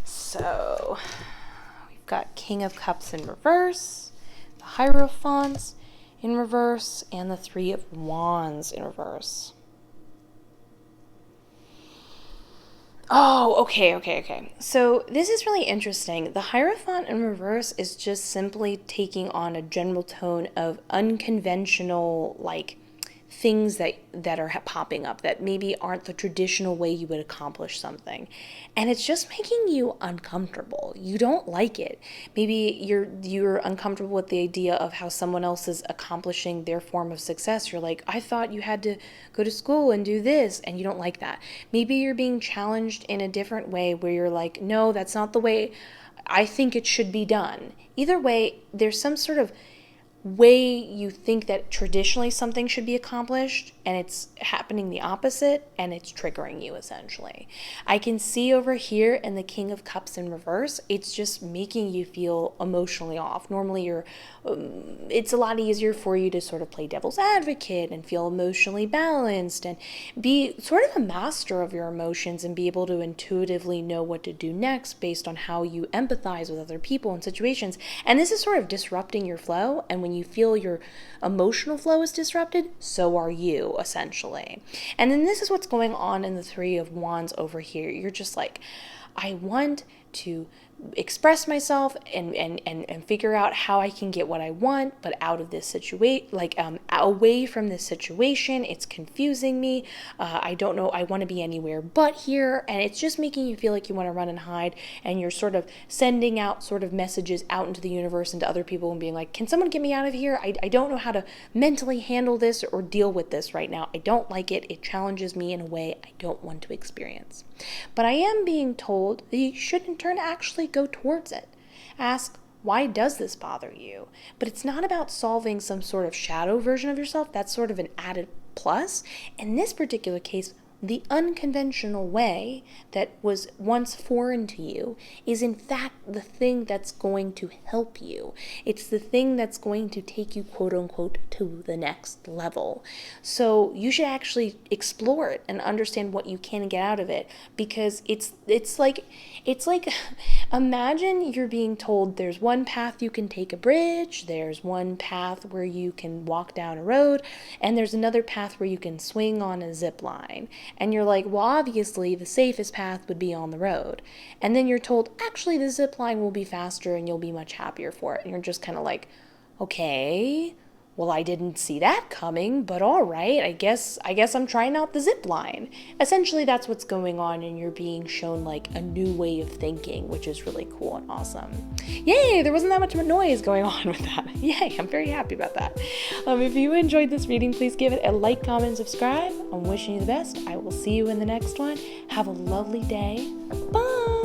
So we've got King of Cups in reverse, the Hierophants in reverse, and the Three of Wands in reverse. Oh, okay. So this is really interesting. The Hierophant in reverse is just simply taking on a general tone of unconventional, like, things that are popping up that maybe aren't the traditional way you would accomplish something. And it's just making you uncomfortable. You don't like it. Maybe you're uncomfortable with the idea of how someone else is accomplishing their form of success. You're like, I thought you had to go to school and do this, and you don't like that. Maybe you're being challenged in a different way where you're like, no, that's not the way I think it should be done. Either way, there's some sort of way you think that traditionally something should be accomplished, and it's happening the opposite, and it's triggering you essentially. I can see over here in the King of Cups in reverse, it's just making you feel emotionally off. Normally it's a lot easier for you to sort of play devil's advocate and feel emotionally balanced and be sort of a master of your emotions and be able to intuitively know what to do next based on how you empathize with other people and situations. And this is sort of disrupting your flow, and when you feel your emotional flow is disrupted, so are you, essentially. And then this is what's going on in the Three of Wands over here. You're just like, I want to express myself and figure out how I can get what I want, but out of this situation, away from this situation. It's confusing me. I don't know. I want to be anywhere but here, and it's just making you feel like you want to run and hide, and you're sort of sending out sort of messages out into the universe and to other people and being like, can someone get me out of here? I don't know how to mentally handle this or deal with this right now. I don't like it. It challenges me in a way I don't want to experience. But I am being told that you should in turn actually go towards it. Ask, why does this bother you? But it's not about solving some sort of shadow version of yourself. That's sort of an added plus. In this particular case, the unconventional way that was once foreign to you is in fact the thing that's going to help you. It's the thing that's going to take you, quote unquote, to the next level. So you should actually explore it and understand what you can get out of it, because it's like imagine you're being told there's one path you can take a bridge, there's one path where you can walk down a road, and there's another path where you can swing on a zip line. And you're like, well, obviously the safest path would be on the road. And then you're told, actually, the zip line will be faster and you'll be much happier for it. And you're just kind of like, okay, well, I didn't see that coming, but all right, I guess I'm trying out the zip line. Essentially, that's what's going on, and you're being shown like a new way of thinking, which is really cool and awesome. Yay, there wasn't that much noise going on with that. Yay, I'm very happy about that. If you enjoyed this reading, please give it a like, comment, and subscribe. I'm wishing you the best. I will see you in the next one. Have a lovely day. Bye.